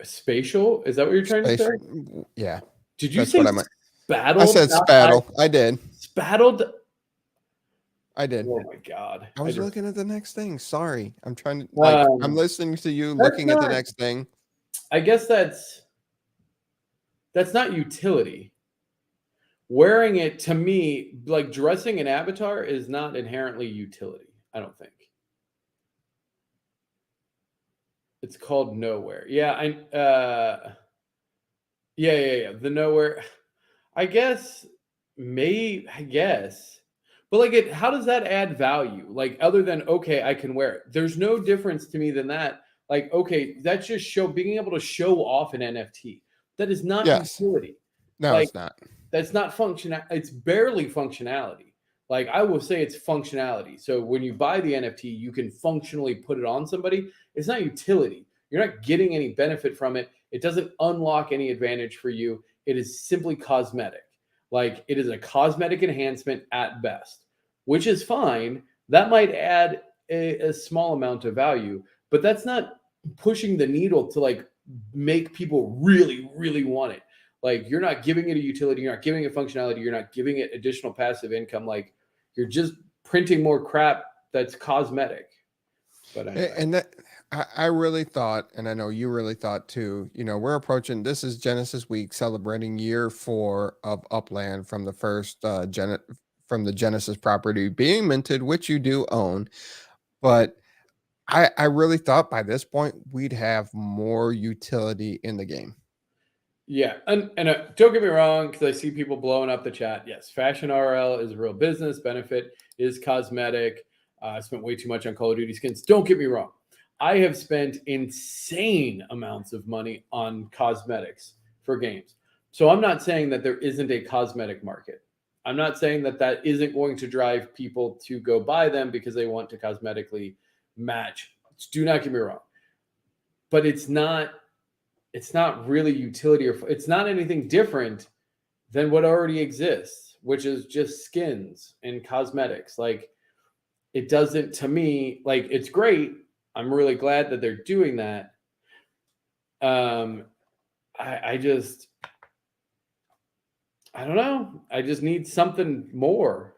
Spatial? Is that what you're trying to say? Yeah. Did you That's say what I meant. spattled? I said spattle. I did. Spattled? I did. Oh my god! I was looking at the next thing. Sorry. I'm trying to I'm listening to you that's looking at the next thing. I guess that's not utility. Wearing it, to me, like dressing an avatar, is not inherently utility. I don't think. It's called nowhere. Yeah, yeah. The nowhere. I guess. But like how does that add value? Like other than okay, I can wear it. There's no difference to me than that. Like, okay, that's just being able to show off an NFT. That is not utility. No, like, it's not. That's not functional. It's barely functionality. Like I will say it's functionality. So when you buy the NFT, you can functionally put it on somebody. It's not utility. You're not getting any benefit from it. It doesn't unlock any advantage for you. It is simply cosmetic. Like it is a cosmetic enhancement at best, which is fine. That might add a small amount of value, but that's not pushing the needle to like make people really, really want it. Like you're not giving it a utility, you're not giving it functionality, you're not giving it additional passive income. Like you're just printing more crap that's cosmetic. But anyway. And that I really thought, and I know you really thought too, we're approaching, this is Genesis week, celebrating year 4 of Upland from the first from the Genesis property being minted, which you do own. But I really thought by this point we'd have more utility in the game. Yeah, and don't get me wrong, because I see people blowing up the chat. Yes, Fashion RL is a real business. Benefit is cosmetic. I spent way too much on Call of Duty skins. Don't get me wrong. I have spent insane amounts of money on cosmetics for games. So I'm not saying that there isn't a cosmetic market. I'm not saying that isn't going to drive people to go buy them because they want to cosmetically match. Do not get me wrong. But it's not really utility, or it's not anything different than what already exists, which is just skins and cosmetics. Like it doesn't, to me, like it's great. I'm really glad that they're doing that. I don't know. I just need something more.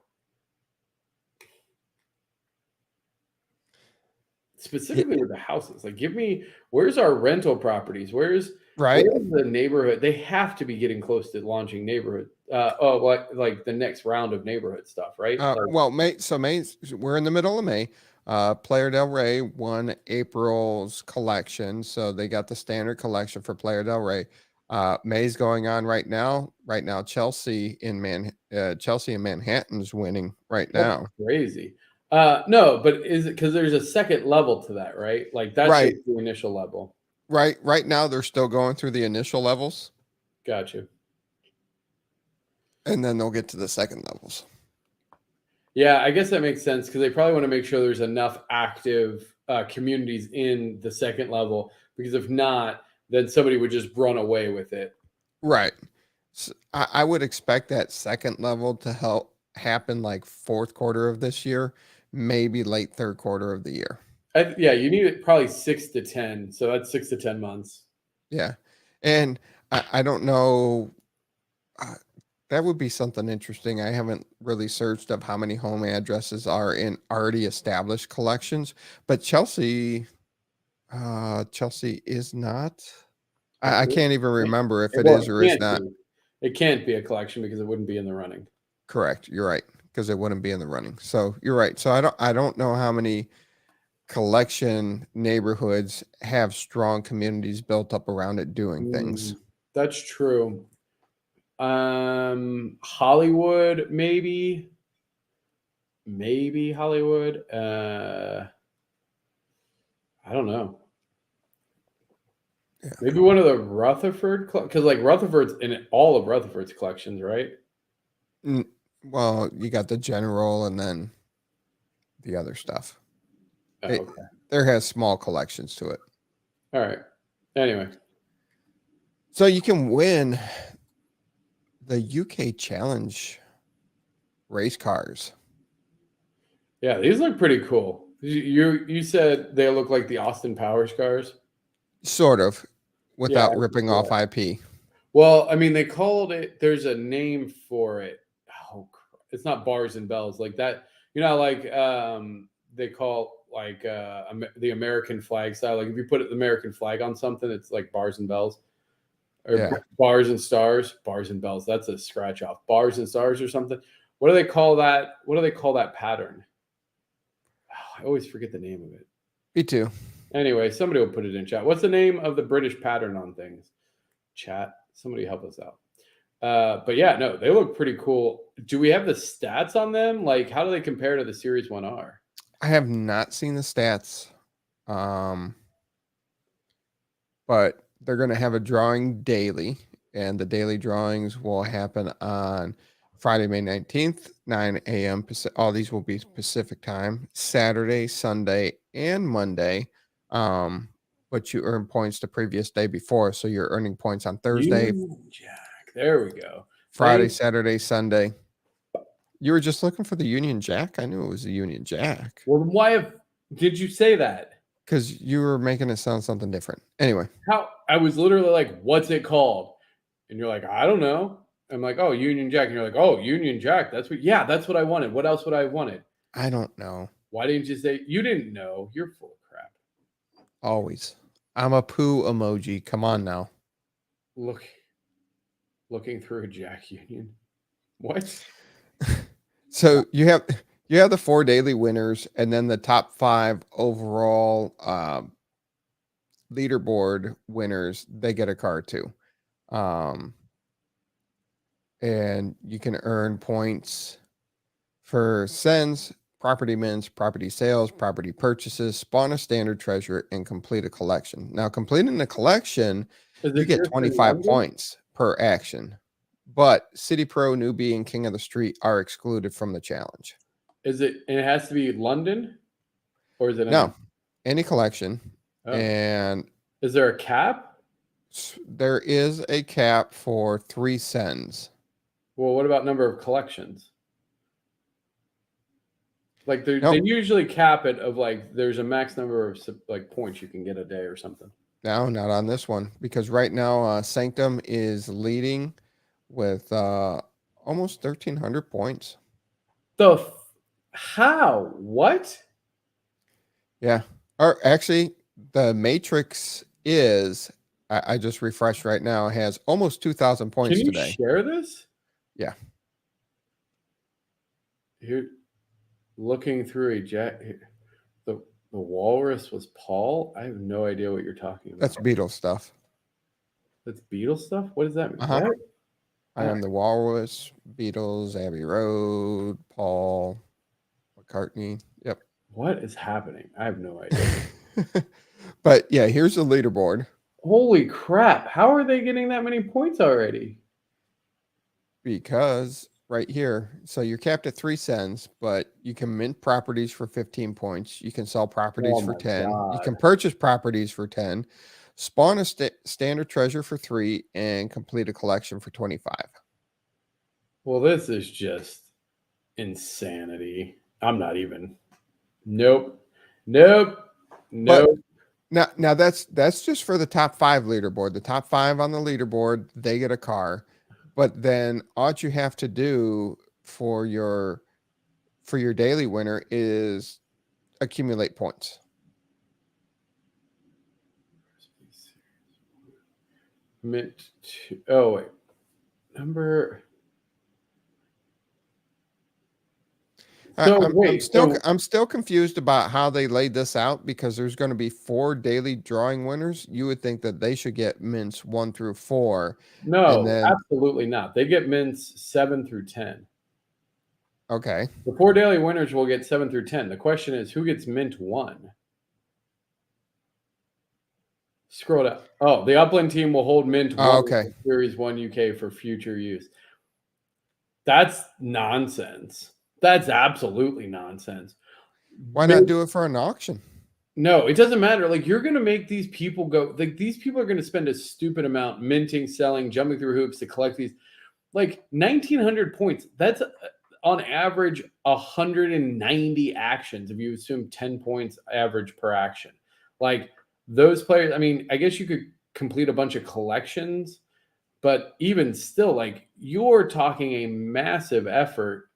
Specifically with the houses. Like where's our rental properties? Where's the neighborhood? They have to be getting close to launching neighborhood. Like the next round of neighborhood stuff, right? May, we're in the middle of May. Playa del Rey won April's collection, so they got the standard collection for Playa del Rey. May's going on right now. Right now, Chelsea in Manhattan's winning right now. That's crazy. No, but is it because there's a second level to that, right? Like that's just the initial level. Right now, they're still going through the initial levels. Gotcha. And then they'll get to the second levels. Yeah, I guess that makes sense because they probably want to make sure there's enough active communities in the second level, because if not, then somebody would just run away with it. Right. So I would expect that second level to happen like fourth quarter of this year, maybe late third quarter of the year. You need it probably 6 to 10. So that's 6 to 10 months. Yeah. And I don't know. That would be something interesting. I haven't really searched up how many home addresses are in already established collections, but Chelsea is not. I can't even remember if it is or is not. It can't be a collection because it wouldn't be in the running. Correct. You're right, because it wouldn't be in the running. So you're right. So I don't know how many collection neighborhoods have strong communities built up around it doing things. That's true. Hollywood, maybe Hollywood. I don't know. Yeah. Maybe one of the Rutherford, because like Rutherford's in all of Rutherford's collections, right? Well, you got the general and then the other stuff. Oh, okay. There has small collections to it. All right. Anyway. So you can win the UK Challenge race cars. Yeah, these look pretty cool. You said they look like the Austin Powers cars? Sort of, without Yeah, ripping off IP. Well, I mean, they called it, there's a name for it. Oh, it's not bars and bells like that. You know, like they call like the American flag style. Like if you put the American flag on something, it's like bars and bells. Or Yeah. bars and stars, bars and bells. That's a scratch off. Bars and stars or something. What do they call that? What do they call that pattern? Oh, I always forget the name of it. Me too. Anyway, somebody will put it in chat. What's the name of the British pattern on things? Chat. Somebody help us out. But yeah, no, they look pretty cool. Do we have the stats on them? Like, how do they compare to the Series 1R? I have not seen the stats. But they're going to have a drawing daily, and the daily drawings will happen on Friday, May 19th, 9 a.m. All these will be Pacific time, Saturday, Sunday, and Monday. But you earn points the previous day before. So you're earning points on Thursday, Union Jack. There we go. Friday, Saturday, Sunday. You were just looking for the Union Jack? I knew it was the Union Jack. Well, why did you say that? Because you were making it sound something different. Anyway. How I was literally like, what's it called? And you're like, I don't know. I'm like, oh, Union Jack. And you're like, oh, Union Jack. That's what I wanted. What else would I have wanted? I don't know. Why didn't you say you didn't know? You're full of crap. Always. I'm a poo emoji. Come on now. Looking through a Jack Union. What? So you have the 4 daily winners, and then the top 5 overall leaderboard winners, they get a car too. And you can earn points for sends, property mints, property sales, property purchases, spawn a standard treasure, and complete a collection. Now, completing the collection, you get 25 points per action. But City Pro, Newbie, and King of the Street are excluded from the challenge. Is it? And it has to be London, or is it any collection? Oh. And is there a cap? There is a cap for 3 sends. Well, what about number of collections? Like they usually cap it of like there's a max number of like points you can get a day or something. No, not on this one, because right now Sanctum is leading with almost 1,300 points. How? What? Yeah. Or actually, the Matrix is, I just refreshed right now, has almost 2,000 points today. Can you share this? Yeah. Here, looking through a Jack. The walrus was Paul. I have no idea what you're talking about. That's Beatles stuff. That's Beatles stuff? What does that mean? Uh-huh. I am the Walrus, Beatles, Abbey Road, Paul McCartney. Yep. What is happening? I have no idea. But yeah, here's the leaderboard. Holy crap. How are they getting that many points already? Because right here, so you're capped at 3 cents, but you can mint properties for 15 points. You can sell properties for 10. God. You can purchase properties for 10. Spawn a standard treasure for 3 and complete a collection for 25. Well, this is just insanity. I'm not even. Nope. But now that's just for the top 5 leaderboard. The top 5 on the leaderboard, they get a car. But then all you have to do for your daily winner is accumulate points. Mint 2. Oh, wait. Number. So I'm still confused about how they laid this out, because there's going to be 4 daily drawing winners. You would think that they should get mints 1 through 4. No, absolutely not. They get mints 7 through 10. Okay. The 4 daily winners will get 7 through 10. The question is, who gets mint 1? Scroll down. Oh, the Upland team will hold mint Oh, 1 okay. Series 1 UK for future use. That's nonsense. That's absolutely nonsense. Why not do it for an auction? No, it doesn't matter. Like, you're going to make these people go, like, these people are going to spend a stupid amount minting, selling, jumping through hoops to collect these. Like, 1,900 points. That's on average 190 actions if you assume 10 points average per action. Like, those players, I mean, I guess you could complete a bunch of collections, but even still, like, you're talking a massive effort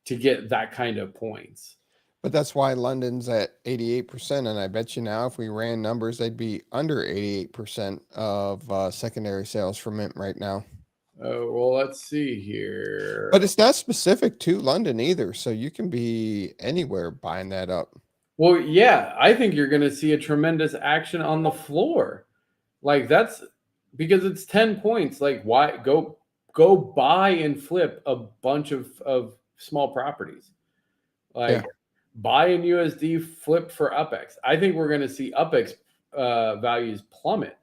to get that kind of points. But that's why London's at 88%. And I bet you now if we ran numbers, they'd be under 88% of secondary sales for mint right now. Oh, well, let's see here. But it's not specific to London either. So you can be anywhere buying that up. Well, yeah, I think you're going to see a tremendous action on the floor. Like, that's because it's 10 points. Like, why go buy and flip a bunch of small properties? Like, buy in USD, flip for UpX. I think we're going to see UpX values plummet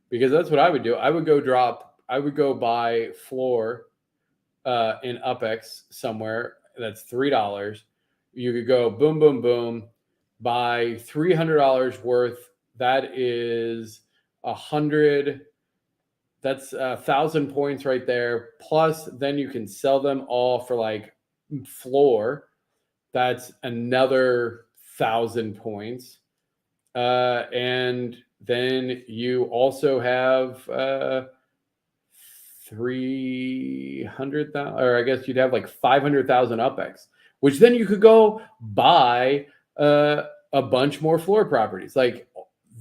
because that's what I would do. I would go buy floor in UpX somewhere that's $3. You could go boom, boom, boom, buy $300 worth. That is 100. That's 1,000 points right there. Plus, then you can sell them all for like floor. That's another 1,000 points. And then you also have 300,000, or I guess you'd have like 500,000 UpX, which then you could go buy a bunch more floor properties. Like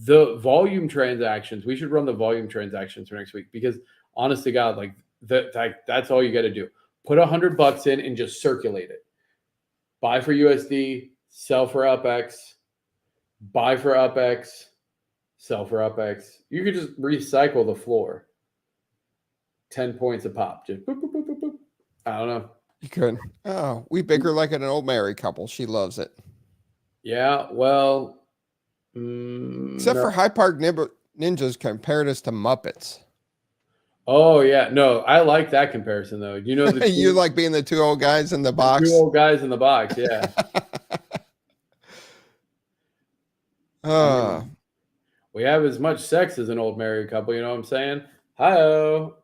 the volume transactions, we should run the volume transactions for next week because honest to God, like that's all you got to do. Put $100 in and just circulate it. Buy for USD, sell for UpX, buy for UpX, sell for UpX. You could just recycle the floor. 10 points a pop. Just boop, boop, boop, boop, boop. I don't know. You could. Oh, we bicker like an old married couple. She loves it. Yeah, well. Except for High Park Ninjas compared us to Muppets. Oh, yeah. No, I like that comparison, though. You know, You like being the two old guys in the box? Two old guys in the box, yeah. We have as much sex as an old married couple, you know what I'm saying? Hi-oh.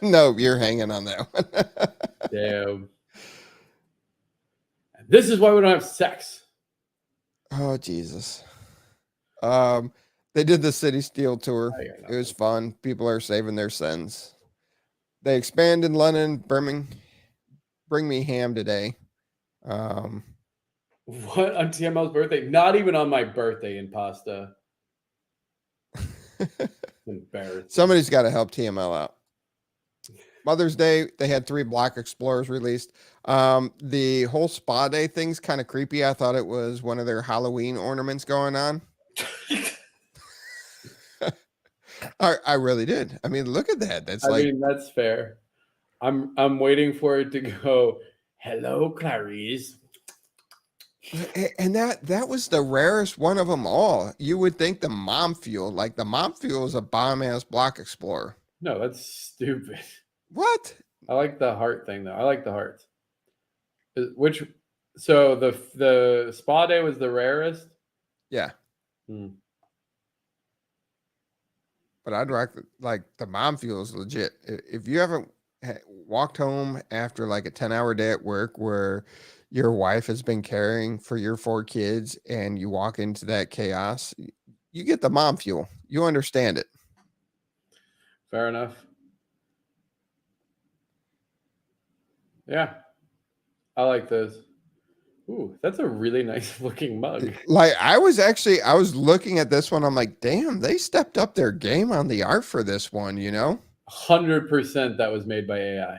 No, you're hanging on that one. Damn. This is why we don't have sex. Oh, Jesus. They did the City Steel tour. It was fun. People are saving their sins. They expand in London, Birmingham today. What on TML's birthday? Not even on my birthday in pasta. Embarrassing. Somebody's got to help TML out. Mother's Day, they had 3 Black Explorers released. The whole spa day thing's kind of creepy. I thought it was one of their Halloween ornaments going on. I really did. I mean, look at that. That's I mean, that's fair. I'm waiting for it to go, hello, Clarice. And that was the rarest one of them all. You would think the Mom Fuel, like the Mom Fuel is a bomb-ass Black Explorer. No, that's stupid. What? I like the heart thing, though. I like the hearts. So the spa day was the rarest? Yeah. But I'd like the Mom Fuel is legit. If you haven't walked home after like a 10-hour day at work where your wife has been caring for your 4 kids and you walk into that chaos, you get the Mom Fuel. You understand it. Fair enough. Yeah. I like those. Ooh, that's a really nice looking mug. Like I was looking at this one. I'm like, damn, they stepped up their game on the art for this one, you know? 100% that was made by AI.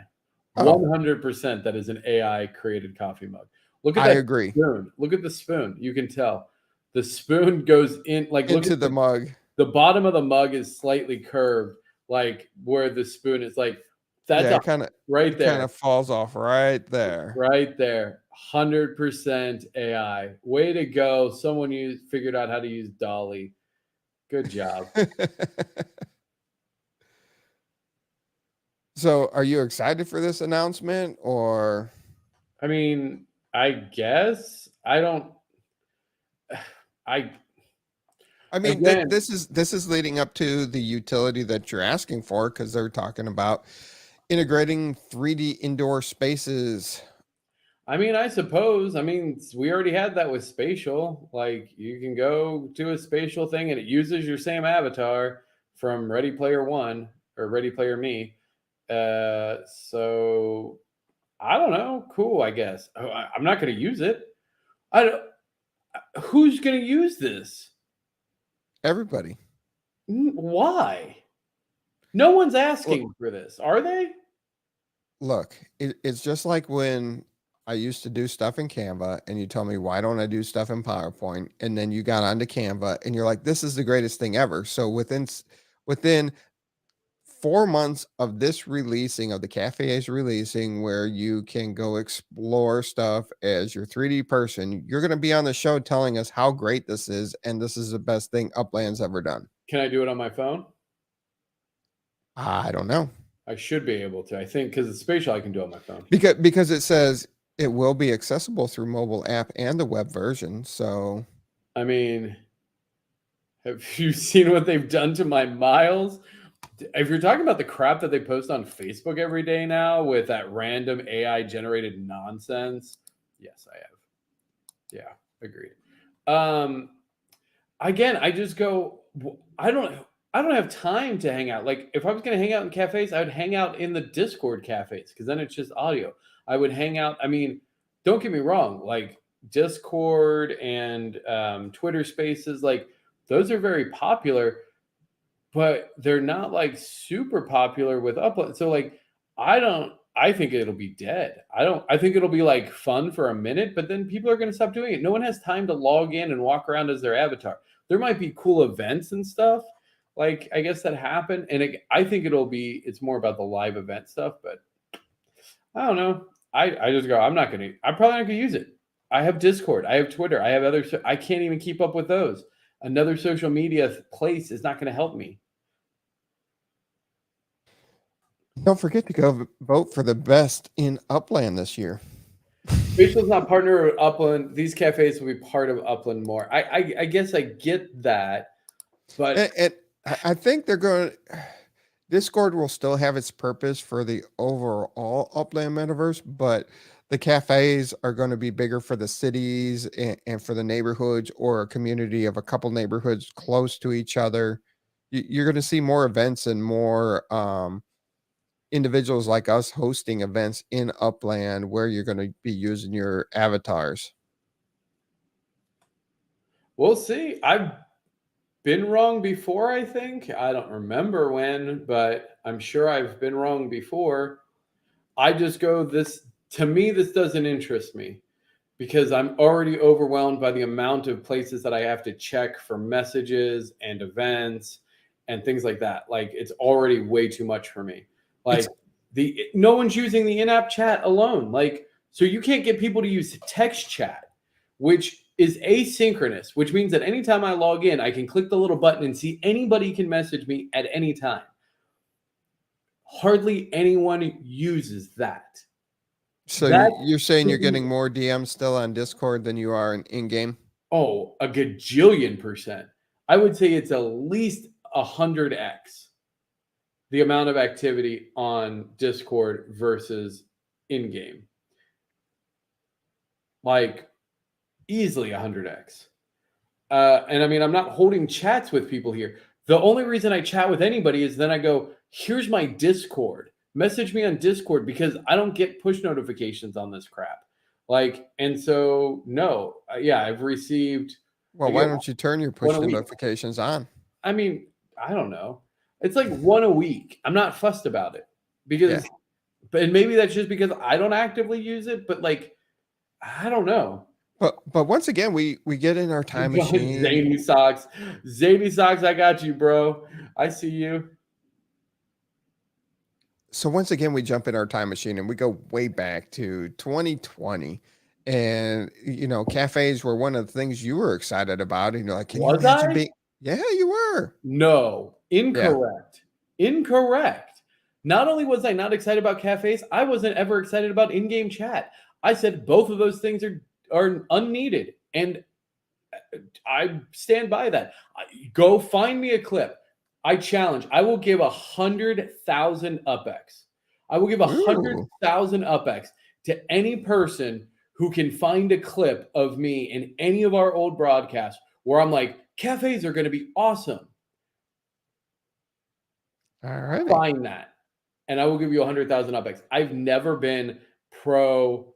100% that is an AI created coffee mug. Look at that. I agree. Spoon. Look at the spoon. You can tell the spoon goes in like into the mug. The bottom of the mug is slightly curved, like where the spoon is like that's kind of right there. Kind of falls off right there. Right there. 100% AI. Way to go. Someone figured out how to use Dolly. Good job. So are you excited for this announcement, or? I mean, I guess I don't. I mean, Again, this is leading up to the utility that you're asking for, because they're talking about integrating 3D indoor spaces. I mean, I suppose. I mean, we already had that with spatial. Like, you can go to a spatial thing and it uses your same avatar from Ready Player One or Ready Player Me. So I don't know. Cool, I guess. I'm not going to use it. I don't. Who's going to use this? Everybody. Why? No one's asking for this, are they? Look, it's just like when I used to do stuff in Canva and you told me, why don't I do stuff in PowerPoint? And then you got onto Canva and you're like, this is the greatest thing ever. So within 4 months of this releasing, of the cafes releasing, where you can go explore stuff as your 3D person, you're going to be on the show telling us how great this is. And this is the best thing Upland's ever done. Can I do it on my phone? I don't know. I should be able to. I think because it's spatial, I can do it on my phone. Because it says it will be accessible through mobile app and the web version. So, I mean, have you seen what they've done to my miles? If you're talking about the crap that they post on Facebook every day now with that random AI generated nonsense, yes, I have. Yeah, agreed. Again, I just go, I don't have time to hang out. Like, if I was going to hang out in cafes, I would hang out in the Discord cafes, because then it's just audio. I would hang out. I mean, don't get me wrong. Like, Discord and Twitter Spaces, like, those are very popular, but they're not like super popular with Upland. So, like, I think it'll be dead. I think it'll be like fun for a minute, but then people are going to stop doing it. No one has time to log in and walk around as their avatar. There might be cool events and stuff, like, I guess, that happen. And I think it's more about the live event stuff, but I don't know. I just go, I'm probably not going to use it. I have Discord. I have Twitter. I have I can't even keep up with those. Another social media place is not going to help me. don't forget to go vote for the best in Upland this year. Spatial's not partner with Upland. These cafes will be part of Upland more. I guess I get that, but And I think they're going to. Discord will still have its purpose for the overall Upland metaverse, but the cafes are going to be bigger for the cities and for the neighborhoods, or a community of a couple neighborhoods close to each other. You're going to see more events and more individuals like us hosting events in Upland, where you're going to be using your avatars. we'll see. I've been wrong before, I think. I don't remember when, but I'm sure I've been wrong before. I just go, to me, this doesn't interest me, because I'm already overwhelmed by the amount of places that I have to check for messages and events and things like that. Like, it's already way too much for me. Like, no one's using the in-app chat alone. Like, so you can't get people to use text chat, which is asynchronous, which means that anytime I log in, I can click the little button and see anybody can message me at any time. Hardly anyone uses that. So you're saying you're getting more DMs still on Discord than you are in game? Oh, a gajillion %. I would say it's at least 100x the amount of activity on Discord versus in-game. Like, easily 100x. And I mean, I'm not holding chats with people here. The only reason I chat with anybody is then I go, here's my Discord. Message me on Discord, because I don't get push notifications on this crap. Like, and so, no, yeah, I've received. Well, why don't you turn your push notifications on? I mean, I don't know. It's like one a week. I'm not fussed about it, because, and maybe that's just because I don't actively use it, but, like, I don't know. But once again, we get in our time machine. Zany socks, I got you, bro. I see you. So once again, we jump in our time machine and we go way back to 2020, And, cafes were one of the things you were excited about. And you're like, can you Was imagine I? being, yeah, you were. No, Yeah. Incorrect. Not only was I not excited about cafes, I wasn't ever excited about in-game chat. I said both of those things are unneeded, and I stand by that. Go find me a clip. I challenge. I will give 100,000 UpX. I will give Ooh. 100,000 UpX to any person who can find a clip of me in any of our old broadcasts where I'm like, cafes are going to be awesome. All right. Find that, and I will give you 100,000 UpX. I've never been pro.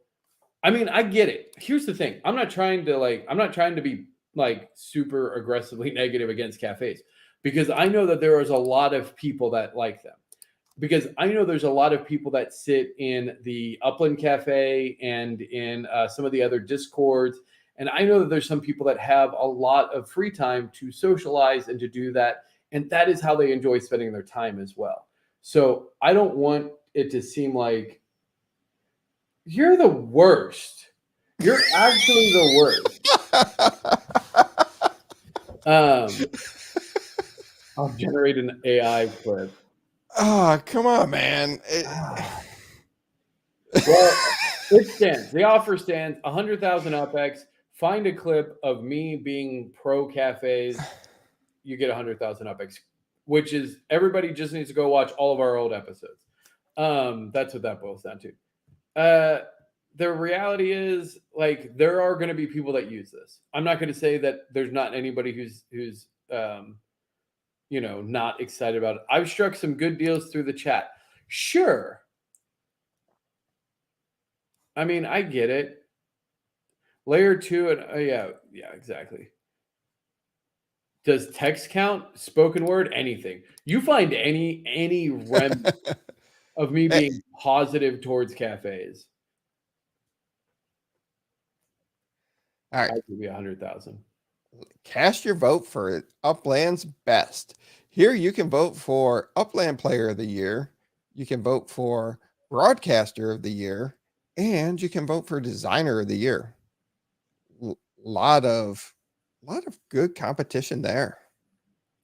I mean, I get it. Here's the thing. I'm not trying to be like super aggressively negative against cafes, because I know that there is a lot of people that like them. Because I know there's a lot of people that sit in the Upland Cafe and in some of the other Discords. And I know that there's some people that have a lot of free time to socialize and to do that. And that is how they enjoy spending their time as well. So I don't want it to seem like you're the worst. You're actually the worst. I'll generate an AI clip. Oh, come on, man. Well, it stands. The offer stands. 100,000 UpX. Find a clip of me being pro cafes. You get 100,000 UpX, which is everybody just needs to go watch all of our old episodes. That's what that boils down to. The reality is, like, there are going to be people that use this. I'm not going to say that there's not anybody who's not excited about it. I've struck some good deals through the chat. Sure. I mean, I get it. Layer 2 and yeah, exactly. Does text count? Spoken word? Anything? You find any remnant of me being positive towards cafes? All right. I'll give you 100,000. Cast your vote for Upland's best. Here you can vote for Upland Player of the Year. You can vote for Broadcaster of the Year, and you can vote for Designer of the Year. Lot of good competition there.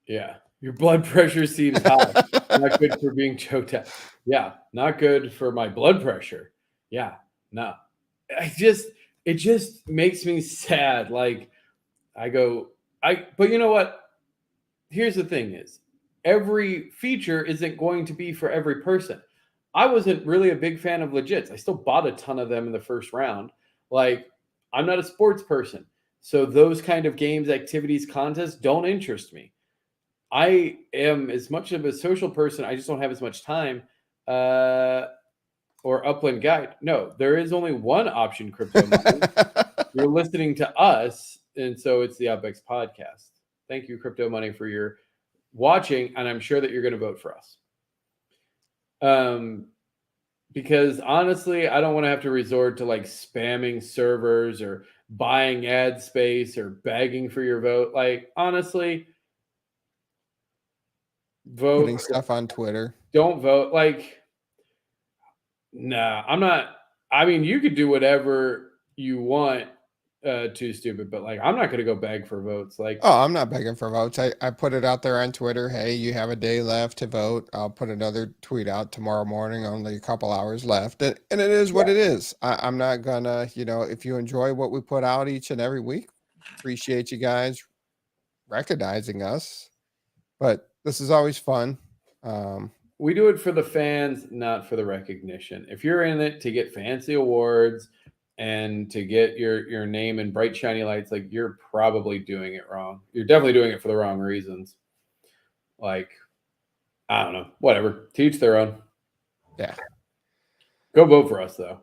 Yeah, your blood pressure seems high. Not good for being choked out. Yeah, not good for my blood pressure. Yeah, no. It just makes me sad. Like, but you know what? Here's the thing is, every feature isn't going to be for every person. I wasn't really a big fan of legits. I still bought a ton of them in the first round. Like, I'm not a sports person. So those kind of games, activities, contests don't interest me. I am as much of a social person. I just don't have as much time. Or Upland Guide. No, there is only one option, crypto mining. You're listening to us, and so it's the UpX podcast. Thank you, Crypto Money, for your watching, and I'm sure that you're going to vote for us. Because honestly, I don't want to have to resort to like spamming servers or buying ad space or begging for your vote. Like, honestly, vote. Putting stuff on Twitter. Don't vote. Like, nah, I'm not. I mean, you could do whatever you want. Too stupid, but like, I'm not going to go beg for votes. Like, oh, I'm not begging for votes. I put it out there on Twitter. Hey, you have a day left to vote. I'll put another tweet out tomorrow morning. Only a couple hours left, and it is what it is. I'm not gonna, if you enjoy what we put out each and every week, appreciate you guys recognizing us. But this is always fun. We do it for the fans, not for the recognition. If you're in it to get fancy awards and to get your name in bright shiny lights, like, you're probably doing it wrong. You're definitely doing it for the wrong reasons. Like, I don't know, whatever. To each their own. Yeah. Go vote for us though.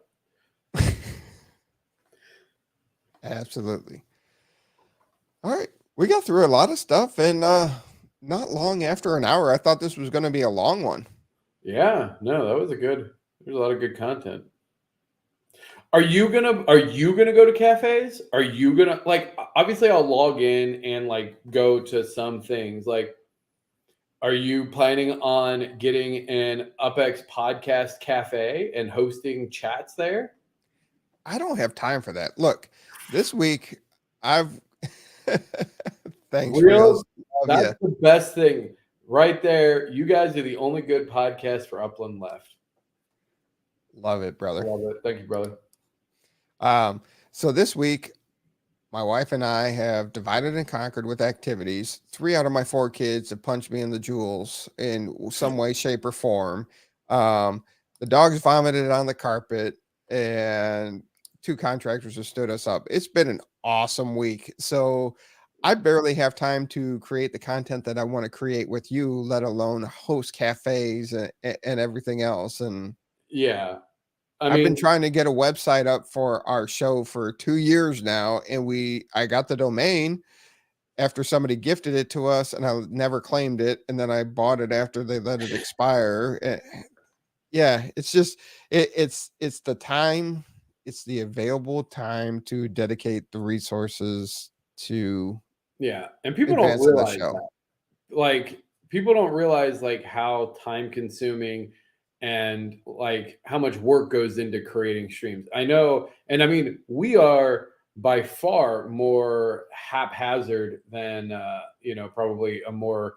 Absolutely. All right. We got through a lot of stuff, and not long after an hour. I thought this was going to be a long one. Yeah, no, there's a lot of good content. Are you gonna go to cafes? Are you gonna, like, obviously I'll log in and like go to some things. Like, are you planning on getting an UpX podcast cafe and hosting chats there? I don't have time for that. Look, this week I've thanks, Real, Reels. Love that's ya. the best thing right there. You guys are the only good podcast for Upland left. Love it, brother. Love it. Thank you, brother. So this week, my wife and I have divided and conquered with activities. 3 out of my 4 kids have punched me in the jewels in some way, shape, or form. The dogs vomited on the carpet, and 2 contractors have stood us up. It's been an awesome week. So I barely have time to create the content that I want to create with you, let alone host cafes and everything else. And Yeah. I've been trying to get a website up for our show for 2 years now, and I got the domain after somebody gifted it to us, and I never claimed it, and then I bought it after they let it expire. Yeah, it's just it's the time, it's the available time to dedicate the resources to and people don't advancing the realize show. that. Like people don't realize like how time consuming and like how much work goes into creating streams. I know, and I mean, we are by far more haphazard than probably a more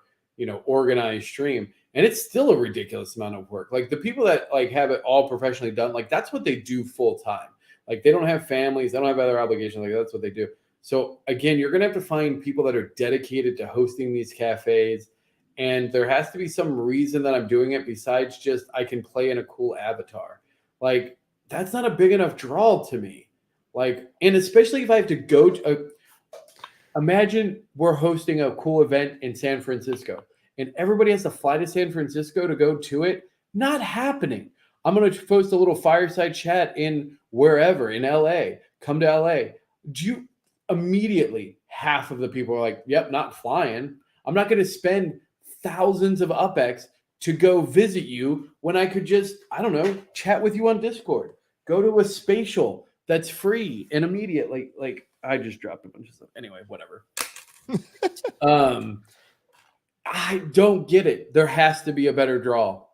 organized stream, and it's still a ridiculous amount of work. Like the people that like have it all professionally done, like that's what they do full time. Like they don't have families, they don't have other obligations. Like that's what they do. So again, you're gonna have to find people that are dedicated to hosting these cafes. And there has to be some reason that I'm doing it besides just I can play in a cool avatar. Like that's not a big enough draw to me. Like, and especially if I have to go to imagine we're hosting a cool event in San Francisco and everybody has to fly to San Francisco to go to it. Not happening. I'm going to post a little fireside chat in wherever in LA. Come to LA. Do you immediately half of the people are like, yep, not flying. I'm not going to spend thousands of UpX to go visit you when I could just, I don't know, chat with you on Discord, go to a spatial that's free and immediate. Like I just dropped a bunch of stuff. Anyway, whatever. I don't get it. There has to be a better draw.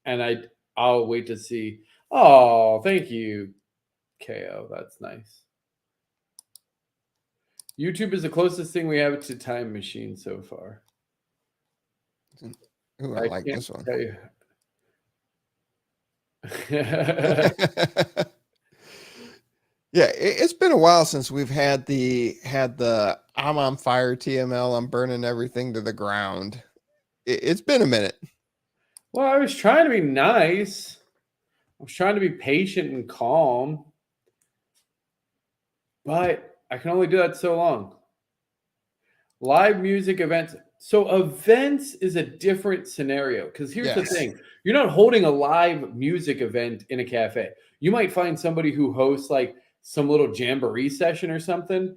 And I'll wait to see. Oh, thank you, KO. That's nice. YouTube is the closest thing we have to Time Machine so far. Ooh, I like this one. Yeah, it's been a while since we've had the I'm on fire TML, I'm burning everything to the ground. It's been a minute. Well, I was trying to be nice. I was trying to be patient and calm. But I can only do that so long. Live music events. So events is a different scenario because here's the thing. You're not holding a live music event in a cafe. You might find somebody who hosts like some little jamboree session or something.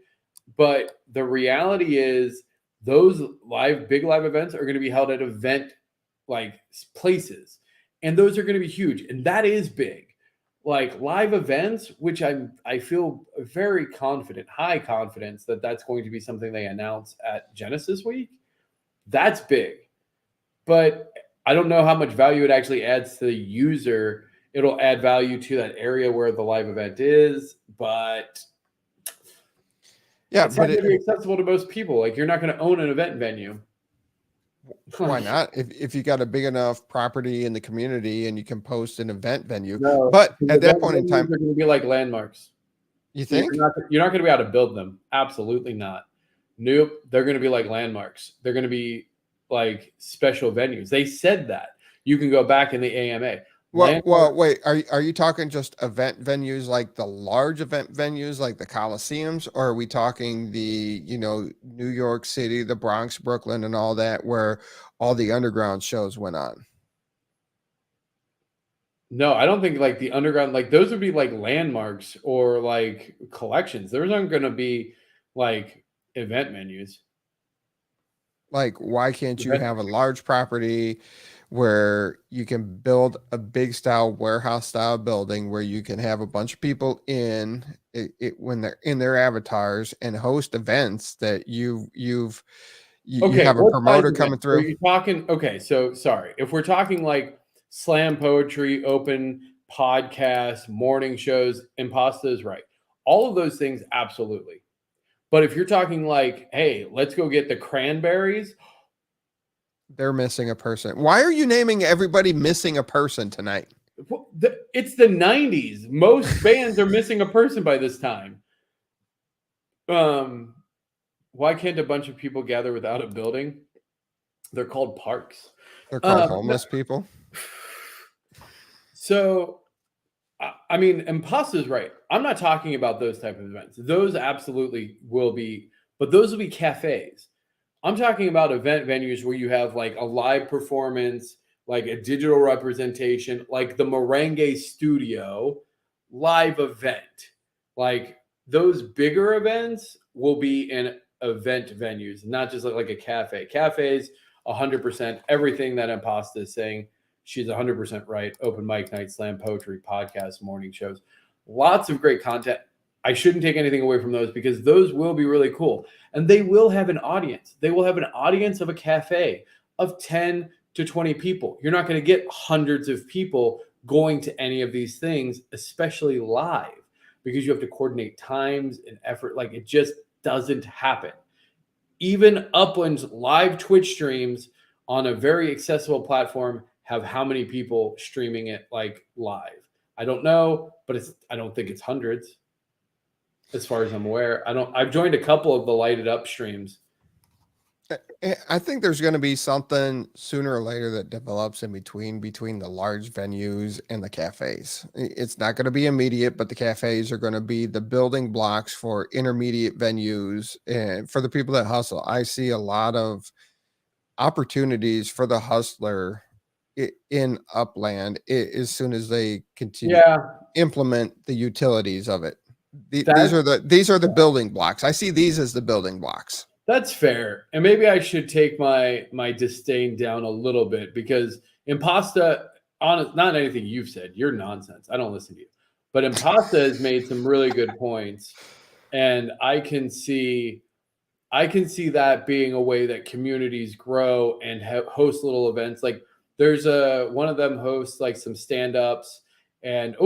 But the reality is those big live events are going to be held at event like places. And those are going to be huge. And that is big. Like live events, which I feel very confident, high confidence that that's going to be something they announce at Genesis Week. That's big. But I don't know how much value it actually adds to the user. It'll add value to that area where the live event is, but it's not going to be accessible to most people. Like you're not going to own an event venue. Why not? If you got a big enough property in the community and you can post an event venue. No, but at that point in time, they're going to be like landmarks. You think? You're not going to be able to build them. Absolutely not. Nope. They're going to be like landmarks. They're going to be like special venues. They said that. You can go back in the AMA. Well, wait. Are you talking just event venues like the large event venues like the Coliseums, or are we talking the New York City, the Bronx, Brooklyn, and all that where all the underground shows went on? No, I don't think like the underground, like those would be like landmarks or like collections. Those aren't going to be like event venues. Like, why can't you have a large property where you can build a big style warehouse style building where you can have a bunch of people in it when they're in their avatars and host events that you have a promoter coming through? Are you talking? Okay, so sorry. If we're talking like slam poetry, open podcast, morning shows, Impasta is right. All of those things, absolutely. But if you're talking like, hey, let's go get the cranberries. They're missing a person. Why are you naming everybody missing a person tonight? It's the 90s. Most bands are missing a person by this time. Why can't a bunch of people gather without a building? They're called parks. They're called homeless people. So, I mean, Impasta's right. I'm not talking about those type of events. Those absolutely will be, but those will be cafes. I'm talking about event venues where you have like a live performance, like a digital representation, like the Merengue Studio live event. Like those bigger events will be in event venues, not just like a cafe. Cafes, 100%. Everything that Impasta is saying, she's 100% right. Open mic night, slam poetry, podcast, morning shows. Lots of great content. I shouldn't take anything away from those because those will be really cool. And they will have an audience. They will have an audience of a cafe of 10 to 20 people. You're not going to get hundreds of people going to any of these things, especially live, because you have to coordinate times and effort. Like it just doesn't happen. Even Upland's live Twitch streams on a very accessible platform have how many people streaming it like live? I don't know, but I don't think it's hundreds. As far as I'm aware, I've joined a couple of the lighted up streams. I think there's going to be something sooner or later that develops in between the large venues and the cafes. It's not going to be immediate, but the cafes are going to be the building blocks for intermediate venues and for the people that hustle. I see a lot of opportunities for the hustler in Upland as soon as they continue to implement the utilities of it. These are the building blocks. I see these as the building blocks. That's fair. And maybe I should take my disdain down a little bit because Impasta, not anything you've said, you're nonsense. I don't listen to you. But Impasta has made some really good points. And I can see that being a way that communities grow and host little events. Like there's one of them hosts like some stand-ups and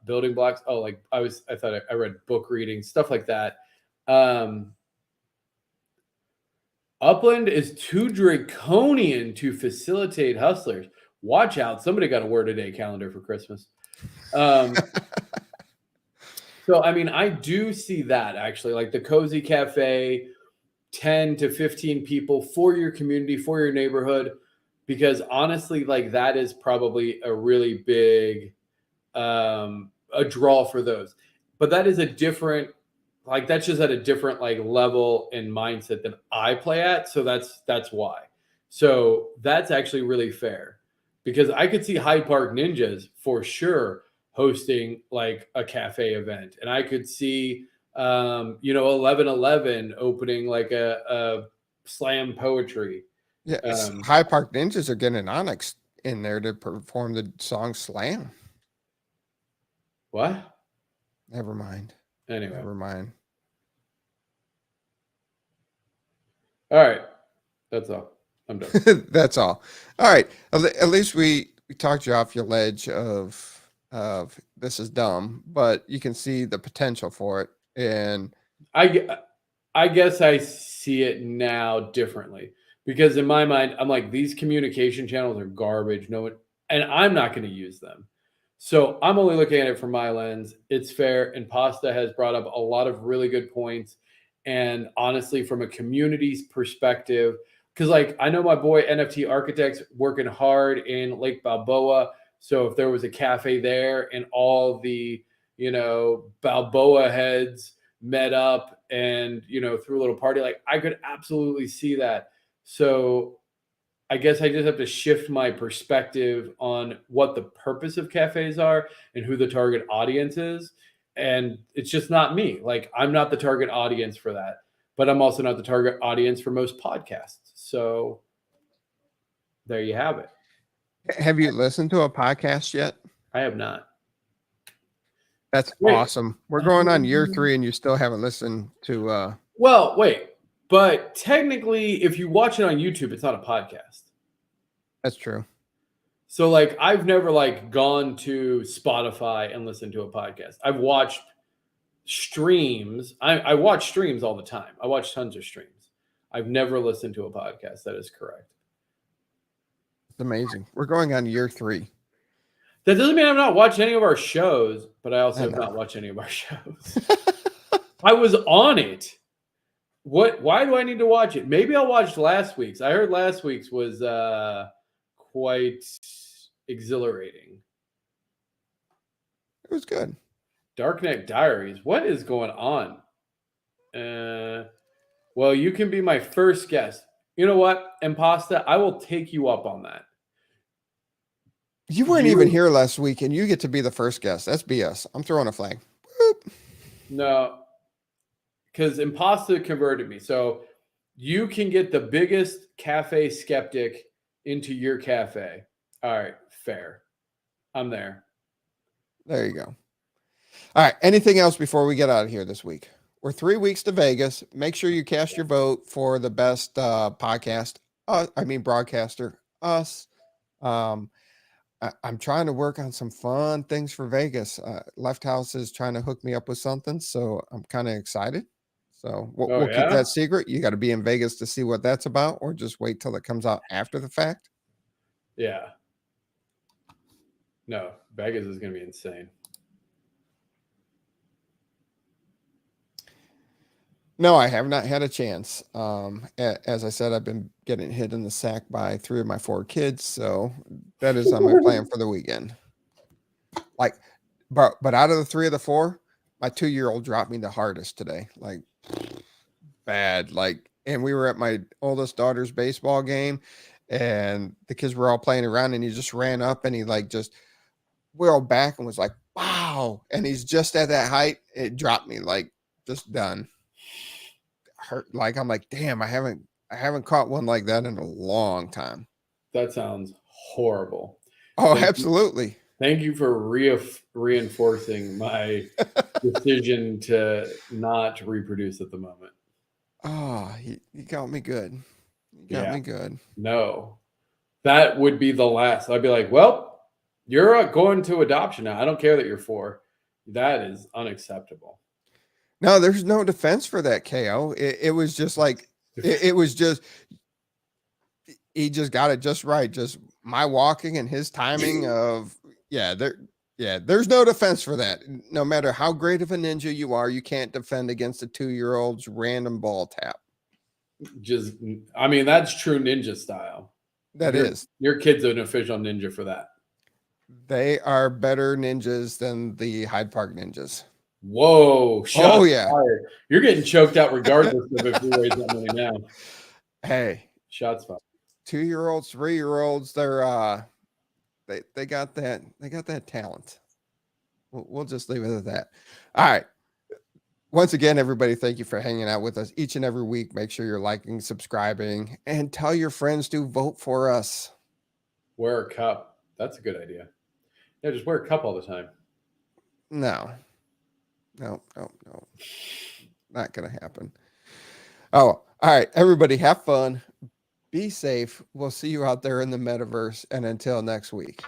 building blocks. Oh, like I thought I read book reading, stuff like that. Upland is too draconian to facilitate hustlers. Watch out. Somebody got a word a day calendar for Christmas. So, I mean, I do see that actually, like the Cozy Cafe, 10 to 15 people for your community, for your neighborhood, because honestly, like that is probably a really big a draw for those. But that is a different, like that's just at a different like level and mindset than I play at. So that's why. So that's actually really fair because I could see Hyde Park Ninjas for sure hosting like a cafe event. And I could see, 1111 opening like a slam poetry. Yeah. Hyde Park Ninjas are getting Onyx in there to perform the song Slam. What? Never mind. Anyway. Never mind. All right. That's all. I'm done. That's all. All right. At least we talked you off your ledge of this is dumb, but you can see the potential for it. And I guess I see it now differently because in my mind, I'm like, these communication channels are garbage. And I'm not going to use them. So I'm only looking at it from my lens. It's fair. And Pasta has brought up a lot of really good points. And honestly, from a community's perspective, because like I know my boy NFT Architects working hard in Lake Balboa. So if there was a cafe there and all the, Balboa heads met up and, threw a little party, like I could absolutely see that. So I guess I just have to shift my perspective on what the purpose of cafes are and who the target audience is. And it's just not me. Like I'm not the target audience for that, but I'm also not the target audience for most podcasts. So there you have it. Have you listened to a podcast yet? I have not. That's awesome. We're going on year 3 and you still haven't listened to Well, wait. But technically, if you watch it on YouTube, it's not a podcast. That's true. So like I've never like gone to Spotify and listened to a podcast. I've watched streams. I watch streams all the time. I watch tons of streams. I've never listened to a podcast. That is correct. It's amazing. We're going on year 3. That doesn't mean I've not watched any of our shows, but I also have not watched any of our shows. I was on it. Why do I need to watch it? Maybe I'll watch last week's. I heard last week's was quite exhilarating. It was good. Darknet Diaries. What is going on? Well, you can be my first guest. You know what, Impasta? I will take you up on that. You weren't even here last week, and you get to be the first guest. That's BS. I'm throwing a flag. Boop. No, because Impasta converted me. So you can get the biggest cafe skeptic into your cafe. All right, fair. I'm there. There you go. All right. Anything else before we get out of here this week? We're 3 weeks to Vegas. Make sure you cast your vote for the best broadcaster, us. I'm trying to work on some fun things for Vegas. Left House is trying to hook me up with something, so I'm kind of excited. So we'll keep that secret. You got to be in Vegas to see what that's about, or just wait till it comes out after the fact. Yeah. No, Vegas is going to be insane. No, I have not had a chance. As I said, I've been getting hit in the sack by 3 of my 4 kids, so that is on my plan for the weekend. Like, but out of the 3 of the 4, my 2-year-old dropped me the hardest today. Like, bad. Like, and we were at my oldest daughter's baseball game, and the kids were all playing around, and he just ran up and he like just whirled back and was like, "Wow!" And he's just at that height. It dropped me, like, just done. Hurt. Like, I'm like, damn, I haven't caught one like that in a long time. That sounds horrible. Oh, absolutely. Thank you for reinforcing my decision to not reproduce at the moment. Oh, you got me good. You got me good. No, that would be the last. I'd be like, well, you're going to adoption now. I don't care that you're 4. That is unacceptable. No, there's no defense for that, KO. It was just like, it was just, he just got it just right. Just my walking and his timing of, there's no defense for that. No matter how great of a ninja you are, you can't defend against a 2-year-old's random ball tap. That's true ninja style. Your kid's an official ninja for that. They are better ninjas than the Hyde Park ninjas. Whoa. Oh, yeah. Fired. You're getting choked out regardless of if you raise that money now. Hey. Shots fired. 2-year-olds, 3-year-olds, they're they got that talent. We'll just leave it at that. All right. Once again, everybody, thank you for hanging out with us each and every week. Make sure you're liking, subscribing, and tell your friends to vote for us. Wear a cup. That's a good idea. Yeah, just wear a cup all the time. No. Not going to happen. Oh, all right. Everybody have fun. Be safe. We'll see you out there in the metaverse. And until next week.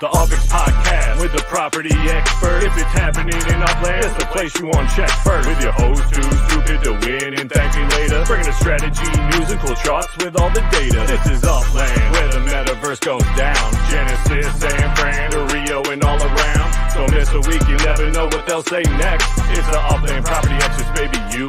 The Upland Podcast with the property expert. If it's happening in Upland, it's the place you want to check first. With your host who's stupid to win and thank me later. Bringing the strategy, news, and cool charts with all the data. This is Upland, where the metaverse goes down. Genesis, San Fran, to Rio, and all around. Don't miss a week, you never know what they'll say next. It's the Upland Property Xperts, baby, you